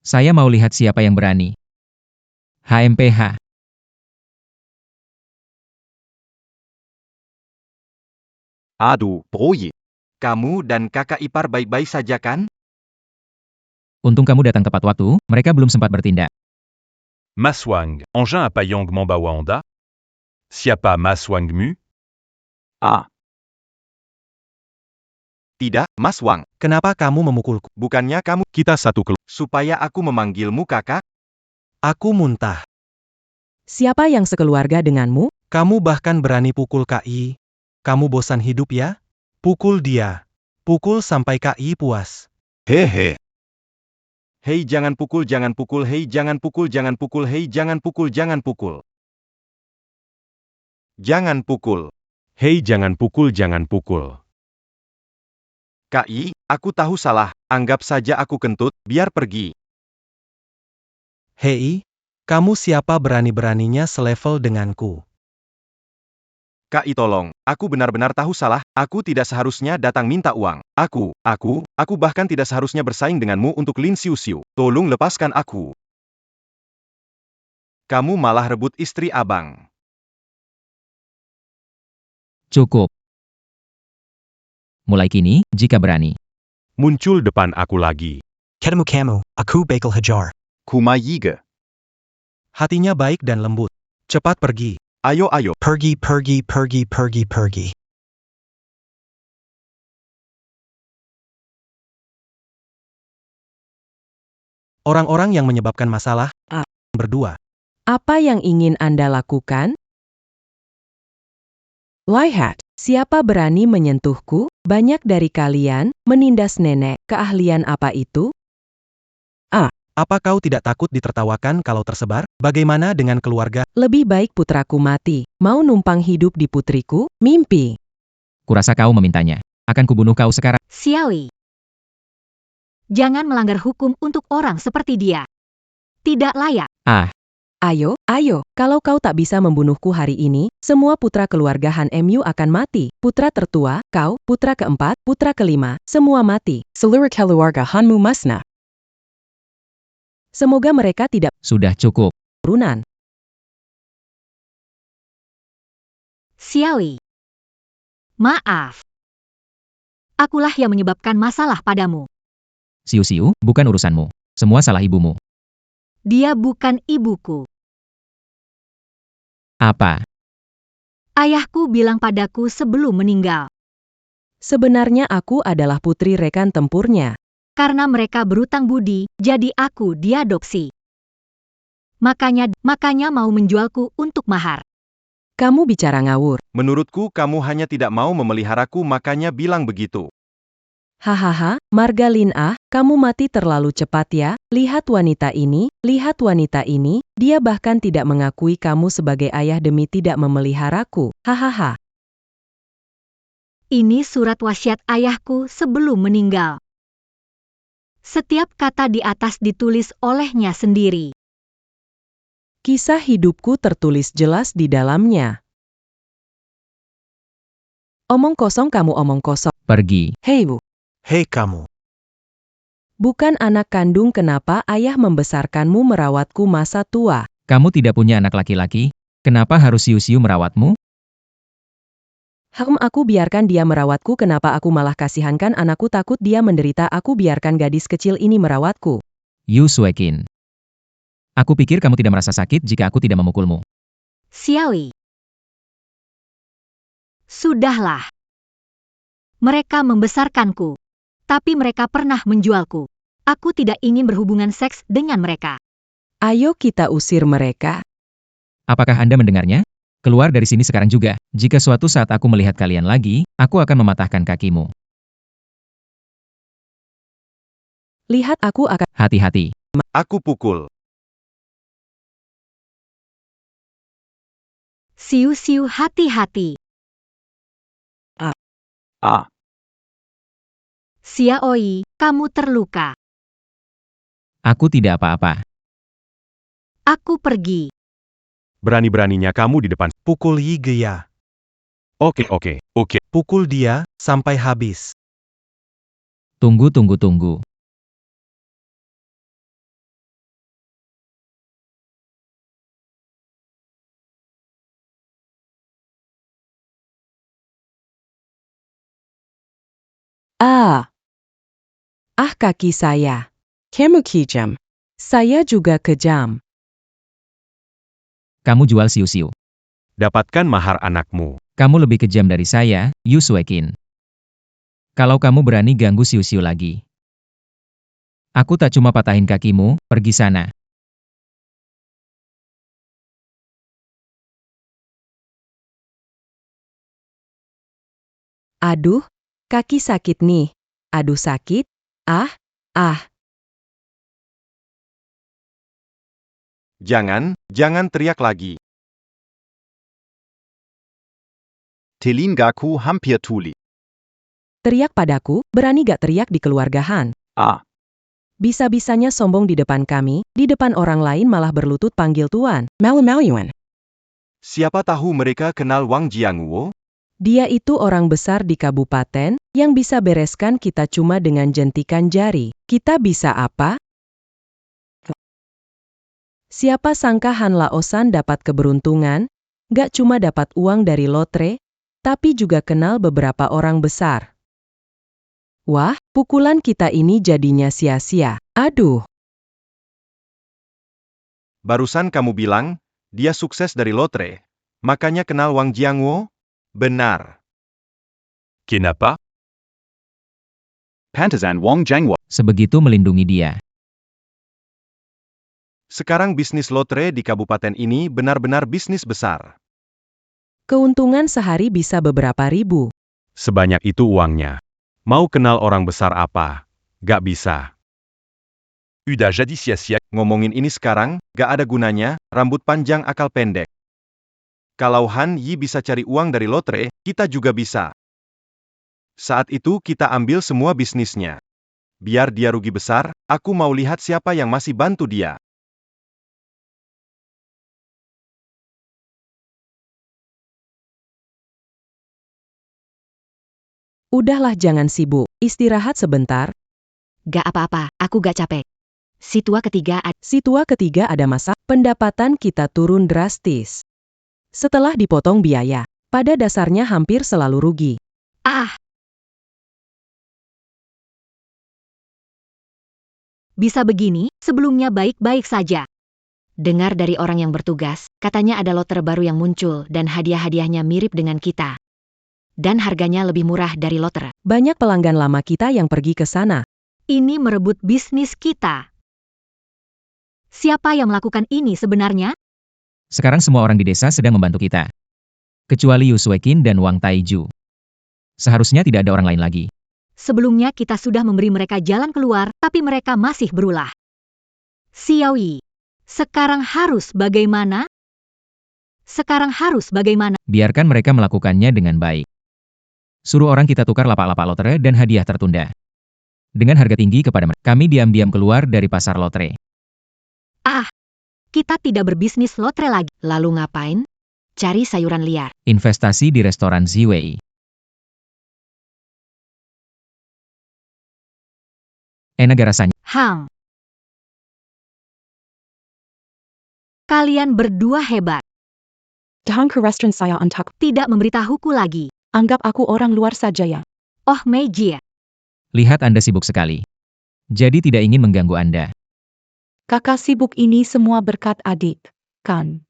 [SPEAKER 2] Saya mau lihat siapa yang berani. HMPH.
[SPEAKER 8] Aduh, Broye.
[SPEAKER 3] Kamu dan kakak ipar baik-baik saja kan?
[SPEAKER 2] Untung kamu datang tepat waktu, mereka belum sempat bertindak.
[SPEAKER 13] Maswang, engin à Payang Mambawanda? Siapa Maswang Mu?
[SPEAKER 8] Ah,
[SPEAKER 3] Tidak, Mas Wang.
[SPEAKER 9] Kenapa kamu memukulku?
[SPEAKER 3] Bukannya kamu,
[SPEAKER 4] Kita satu keluarga.
[SPEAKER 3] supaya aku memanggilmu kakak?
[SPEAKER 9] Aku muntah.
[SPEAKER 12] Siapa yang sekeluarga denganmu?
[SPEAKER 9] Kamu bahkan berani pukul KI. Kamu bosan hidup ya? Pukul dia. Pukul sampai KI puas.
[SPEAKER 8] hehe.
[SPEAKER 3] Hei jangan pukul, hei jangan pukul, hei jangan pukul, jangan pukul. Jangan pukul.
[SPEAKER 4] Hei jangan pukul, jangan pukul.
[SPEAKER 3] KI, aku tahu salah, anggap saja aku kentut, biar pergi.
[SPEAKER 9] Hei, kamu siapa berani-beraninya selevel denganku?
[SPEAKER 3] KI tolong, aku benar-benar tahu salah, aku tidak seharusnya datang minta uang. Aku bahkan tidak seharusnya bersaing denganmu untuk Lin Xiu Xiu. Tolong lepaskan aku. Kamu malah rebut istri abang.
[SPEAKER 2] Cukup. Mulai kini, jika berani.
[SPEAKER 4] Muncul depan aku lagi.
[SPEAKER 9] Ketemu kamu, aku bakal hajar.
[SPEAKER 8] Kumayiga.
[SPEAKER 9] Hatinya baik dan lembut. Cepat pergi.
[SPEAKER 3] Ayo, ayo.
[SPEAKER 9] Pergi, pergi, pergi, pergi, pergi. Orang-orang yang menyebabkan masalah, berdua.
[SPEAKER 12] Apa yang ingin Anda lakukan? Lihat, siapa berani menyentuhku? Banyak dari kalian menindas nenek. Keahlian apa itu?
[SPEAKER 9] Apa kau tidak takut ditertawakan kalau tersebar? Bagaimana dengan keluarga?
[SPEAKER 12] Lebih baik putraku mati. Mau numpang hidup di putriku? Mimpi.
[SPEAKER 2] Kurasa kau memintanya. Akan kubunuh kau sekarang.
[SPEAKER 11] Xiaoyi. Jangan melanggar hukum untuk orang seperti dia. Tidak layak.
[SPEAKER 12] Ayo, ayo, kalau kau tak bisa membunuhku hari ini, semua putra keluarga Han Mu akan mati. Putra tertua, kau, putra keempat, putra kelima, semua mati. Seluruh keluarga Hanmu musnah. Semoga mereka tidak
[SPEAKER 2] Sudah cukup.
[SPEAKER 12] turunan.
[SPEAKER 11] Xiaoyi. Maaf. Akulah yang menyebabkan masalah padamu.
[SPEAKER 2] Xiu Xiu, bukan urusanmu. Semua salah ibumu.
[SPEAKER 11] Dia bukan ibuku.
[SPEAKER 2] Apa?
[SPEAKER 11] Ayahku bilang padaku sebelum meninggal.
[SPEAKER 12] Sebenarnya aku adalah putri rekan tempurnya.
[SPEAKER 11] Karena mereka berutang budi, jadi aku diadopsi. Makanya mau menjualku untuk mahar.
[SPEAKER 12] Kamu bicara ngawur.
[SPEAKER 3] Menurutku kamu hanya tidak mau memeliharaku makanya bilang begitu.
[SPEAKER 12] Hahaha, Margalin kamu mati terlalu cepat ya. Lihat wanita ini, dia bahkan tidak mengakui kamu sebagai ayah demi tidak memeliharaku. Hahaha.
[SPEAKER 11] Ini surat wasiat ayahku sebelum meninggal. Setiap kata di atas ditulis olehnya sendiri.
[SPEAKER 12] Kisah hidupku tertulis jelas di dalamnya. Omong kosong kamu omong kosong.
[SPEAKER 2] Pergi.
[SPEAKER 12] Hei bu.
[SPEAKER 9] Hei kamu.
[SPEAKER 12] Bukan anak kandung, kenapa ayah membesarkanmu merawatku masa tua?
[SPEAKER 2] Kamu tidak punya anak laki-laki? Kenapa harus siu-siu merawatmu?
[SPEAKER 12] Aku biarkan dia merawatku, kenapa aku malah kasihankan anakku, takut dia menderita, aku biarkan gadis kecil ini merawatku.
[SPEAKER 2] Yu Suekin. Aku pikir kamu tidak merasa sakit jika aku tidak memukulmu.
[SPEAKER 11] Xiaoyi. Sudahlah. Mereka membesarkanku. Tapi mereka pernah menjualku. Aku tidak ingin berhubungan seks dengan mereka.
[SPEAKER 12] Ayo kita usir mereka.
[SPEAKER 2] Apakah Anda mendengarnya? Keluar dari sini sekarang juga. Jika suatu saat aku melihat kalian lagi, aku akan mematahkan kakimu.
[SPEAKER 12] Lihat, aku akan...
[SPEAKER 2] Hati-hati.
[SPEAKER 3] Aku pukul.
[SPEAKER 11] Siu-siu, hati-hati.
[SPEAKER 8] Ah.
[SPEAKER 11] Xiaoyi, kamu terluka.
[SPEAKER 2] Aku tidak apa-apa.
[SPEAKER 11] Aku pergi.
[SPEAKER 4] Berani-beraninya kamu di depan.
[SPEAKER 9] Pukul Yige ya.
[SPEAKER 4] Oke.
[SPEAKER 9] Pukul dia, sampai habis.
[SPEAKER 2] Tunggu.
[SPEAKER 12] Kaki saya. Kamu kejam. Saya juga kejam.
[SPEAKER 2] Kamu jual siu-siu.
[SPEAKER 4] Dapatkan mahar anakmu.
[SPEAKER 2] Kamu lebih kejam dari saya, Yu Suekin. Kalau kamu berani ganggu siu-siu lagi, aku tak cuma patahin kakimu, pergi sana.
[SPEAKER 12] Aduh, kaki sakit nih. Aduh sakit.
[SPEAKER 3] Jangan teriak lagi.
[SPEAKER 8] Telingaku hampir tuli.
[SPEAKER 12] Teriak padaku, berani gak teriak di keluargahan?
[SPEAKER 8] Ah.
[SPEAKER 12] Bisa-bisanya sombong di depan kami, di depan orang lain malah berlutut panggil tuan. Malu-maluan.
[SPEAKER 3] Siapa tahu mereka kenal Wang Jiangwo?
[SPEAKER 12] Dia itu orang besar di kabupaten, yang bisa bereskan kita cuma dengan jentikan jari. Kita bisa apa? Siapa sangka Han Laosan dapat keberuntungan, gak cuma dapat uang dari lotre, tapi juga kenal beberapa orang besar. Wah, pukulan kita ini jadinya sia-sia. Aduh.
[SPEAKER 3] Barusan kamu bilang, dia sukses dari lotre. Makanya kenal Wang Jiangwo? Benar.
[SPEAKER 13] Kenapa?
[SPEAKER 8] Pantesan Wang Jiangwo.
[SPEAKER 2] Sebegitu melindungi dia.
[SPEAKER 3] Sekarang bisnis lotre di kabupaten ini benar-benar bisnis besar.
[SPEAKER 12] Keuntungan sehari bisa beberapa ribu.
[SPEAKER 4] Sebanyak itu uangnya. Mau kenal orang besar apa? Gak bisa.
[SPEAKER 13] Udah jadi sia-sia.
[SPEAKER 3] Ngomongin ini sekarang, gak ada gunanya, rambut panjang akal pendek. Kalau Han Yi bisa cari uang dari lotre, kita juga bisa. Saat itu kita ambil semua bisnisnya. Biar dia rugi besar, aku mau lihat siapa yang masih bantu dia.
[SPEAKER 12] Udahlah, jangan sibuk, istirahat sebentar.
[SPEAKER 6] Gak apa-apa, aku gak capek. Si tua ketiga
[SPEAKER 12] ada masalah, pendapatan kita turun drastis. Setelah dipotong biaya, pada dasarnya hampir selalu rugi.
[SPEAKER 11] Bisa begini, sebelumnya baik-baik saja.
[SPEAKER 6] dengar dari orang yang bertugas, katanya ada lot terbaru yang muncul dan hadiah-hadiahnya mirip dengan kita. Dan harganya lebih murah dari loter.
[SPEAKER 12] Banyak pelanggan lama kita yang pergi ke sana.
[SPEAKER 11] Ini merebut bisnis kita. Siapa yang melakukan ini sebenarnya?
[SPEAKER 2] Sekarang semua orang di desa sedang membantu kita. Kecuali Yu Suekin dan Wang Taiju. Seharusnya tidak ada orang lain lagi.
[SPEAKER 11] Sebelumnya kita sudah memberi mereka jalan keluar, tapi mereka masih berulah. Xiaoyi, sekarang harus bagaimana?
[SPEAKER 2] Biarkan mereka melakukannya dengan baik. Suruh orang kita tukar lapak-lapak lotre dan hadiah tertunda. Dengan harga tinggi kepada mereka, kami diam-diam keluar dari pasar lotre.
[SPEAKER 11] Kita tidak berbisnis lotre lagi.
[SPEAKER 6] Lalu ngapain? Cari sayuran liar.
[SPEAKER 2] Investasi di restoran Ziwei. Enak gak rasanya?
[SPEAKER 11] Kalian berdua hebat.
[SPEAKER 5] Danke restoran saya untuk
[SPEAKER 11] Tidak memberitahuku lagi.
[SPEAKER 5] anggap aku orang luar saja ya.
[SPEAKER 11] Oh Meiji.
[SPEAKER 2] Lihat Anda sibuk sekali. Jadi tidak ingin mengganggu Anda.
[SPEAKER 5] Kakak sibuk ini semua berkat adik, kan?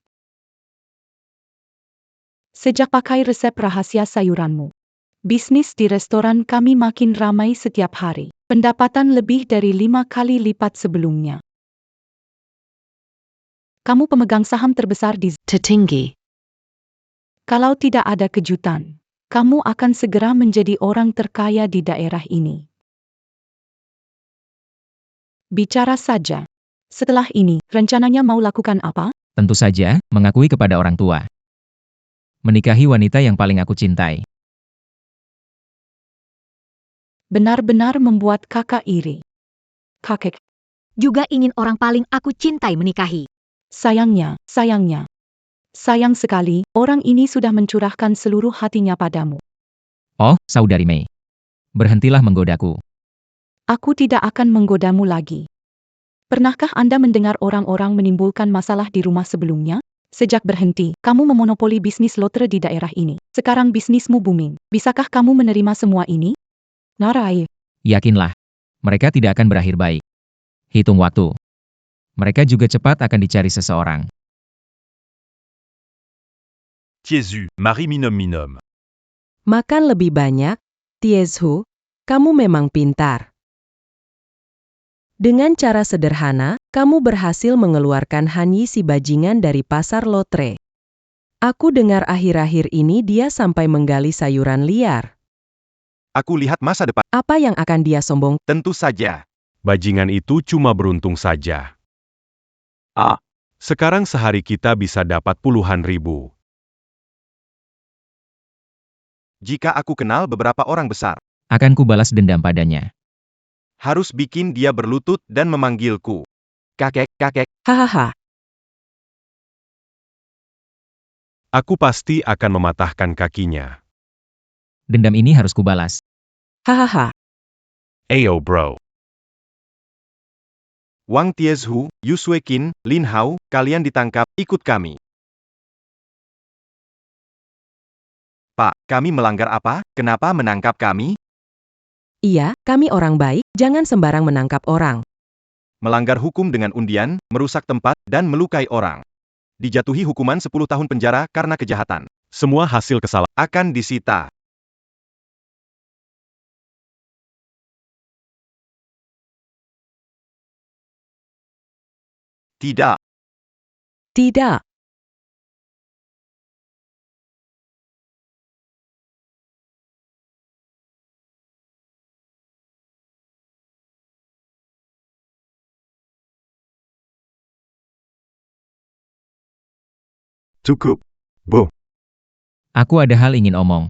[SPEAKER 5] Sejak pakai resep rahasia sayuranmu. Bisnis di restoran kami makin ramai setiap hari. Pendapatan lebih dari 5 kali lipat sebelumnya. Kamu pemegang saham terbesar di
[SPEAKER 10] Tertinggi.
[SPEAKER 5] Kalau tidak ada kejutan, kamu akan segera menjadi orang terkaya di daerah ini. Bicara saja. Setelah ini, rencananya mau lakukan apa?
[SPEAKER 2] Tentu saja, mengakui kepada orang tua. Menikahi wanita yang paling aku cintai.
[SPEAKER 5] Benar-benar membuat kakak iri. Kakek,
[SPEAKER 11] Juga ingin orang paling aku cintai menikahi.
[SPEAKER 5] sayang sekali, orang ini sudah mencurahkan seluruh hatinya padamu.
[SPEAKER 2] Oh, saudari Mei. Berhentilah menggodaku.
[SPEAKER 5] Aku tidak akan menggodamu lagi. Pernahkah Anda mendengar orang-orang menimbulkan masalah di rumah sebelumnya? Sejak berhenti, kamu memonopoli bisnis lotre di daerah ini. Sekarang bisnismu booming. Bisakah kamu menerima semua ini? Narai.
[SPEAKER 2] Yakinlah. Mereka tidak akan berakhir baik. Hitung waktu. Mereka juga cepat akan dicari seseorang.
[SPEAKER 13] Tiesu, Marie Minom.
[SPEAKER 12] Makan lebih banyak, Tiezhu, kamu memang pintar. Dengan cara sederhana, kamu berhasil mengeluarkan Hanyi si bajingan dari pasar lotre. Aku dengar akhir-akhir ini dia sampai menggali sayuran liar.
[SPEAKER 3] Aku lihat masa depan.
[SPEAKER 12] Apa yang akan dia sombong?
[SPEAKER 3] Tentu saja.
[SPEAKER 4] Bajingan itu cuma beruntung saja. Sekarang sehari kita bisa dapat puluhan ribu.
[SPEAKER 3] Jika aku kenal beberapa orang besar,
[SPEAKER 2] Akan kubalas dendam padanya.
[SPEAKER 3] harus bikin dia berlutut dan memanggilku. Kakek.
[SPEAKER 12] Hahaha.
[SPEAKER 4] Aku pasti akan mematahkan kakinya.
[SPEAKER 2] Dendam ini harus kubalas.
[SPEAKER 12] Hahaha.
[SPEAKER 4] Ayo bro.
[SPEAKER 3] Wang Tiezhu, Yu Suekin, Lin Hao, kalian ditangkap, ikut kami. Pak, kami melanggar apa? Kenapa menangkap kami?
[SPEAKER 12] Iya, kami orang baik, jangan sembarang menangkap orang.
[SPEAKER 3] Melanggar hukum dengan undian, merusak tempat, dan melukai orang. Dijatuhi hukuman 10 tahun penjara karena kejahatan.
[SPEAKER 4] Semua hasil kesalahan.
[SPEAKER 3] Akan disita. Tidak.
[SPEAKER 12] Tidak.
[SPEAKER 7] Cukup. Bu.
[SPEAKER 2] Aku ada hal ingin omong.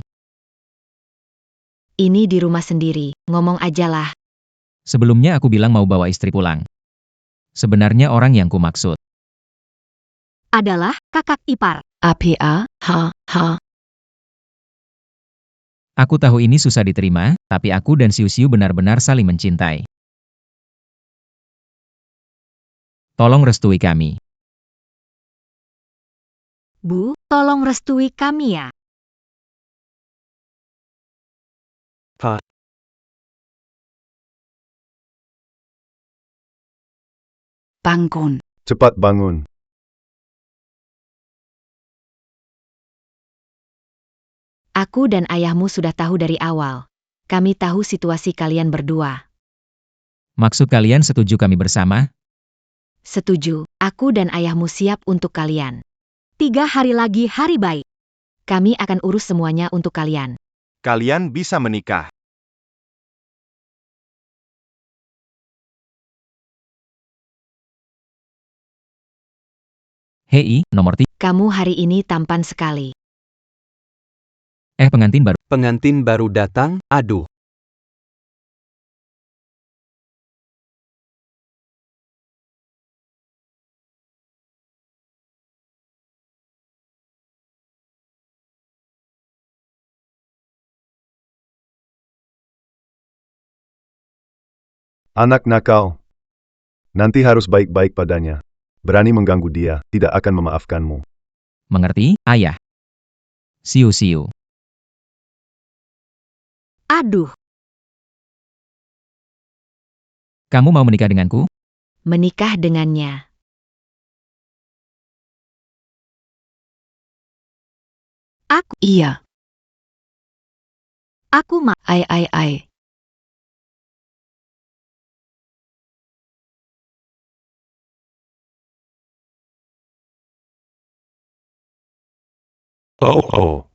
[SPEAKER 6] Ini di rumah sendiri, ngomong ajalah.
[SPEAKER 2] Sebelumnya aku bilang mau bawa istri pulang. Sebenarnya orang yang kumaksud.
[SPEAKER 11] Adalah kakak ipar.
[SPEAKER 10] APA, ha.
[SPEAKER 2] Aku tahu ini susah diterima, tapi aku dan Siu benar-benar saling mencintai. Tolong restui kami.
[SPEAKER 11] Bu, tolong restui kami ya.
[SPEAKER 10] Bangun.
[SPEAKER 7] Cepat bangun.
[SPEAKER 6] Aku dan ayahmu sudah tahu dari awal. Kami tahu situasi kalian berdua.
[SPEAKER 2] Maksud kalian setuju kami bersama?
[SPEAKER 6] Setuju, aku dan ayahmu siap untuk kalian.
[SPEAKER 11] 3 hari lagi hari baik.
[SPEAKER 6] Kami akan urus semuanya untuk kalian.
[SPEAKER 3] Kalian bisa menikah.
[SPEAKER 2] Hei, nomor 3.
[SPEAKER 6] Kamu hari ini tampan sekali.
[SPEAKER 2] Pengantin baru.
[SPEAKER 1] Pengantin baru datang, aduh.
[SPEAKER 7] Anak nakal. Nanti harus baik-baik padanya. Berani mengganggu dia, tidak akan memaafkanmu.
[SPEAKER 2] Mengerti, ayah? Siu-siu.
[SPEAKER 11] Aduh,
[SPEAKER 2] Kamu mau menikah denganku?
[SPEAKER 6] Menikah dengannya.
[SPEAKER 10] Iya.
[SPEAKER 11] aku mau.
[SPEAKER 10] Ai.
[SPEAKER 4] Oh, oh.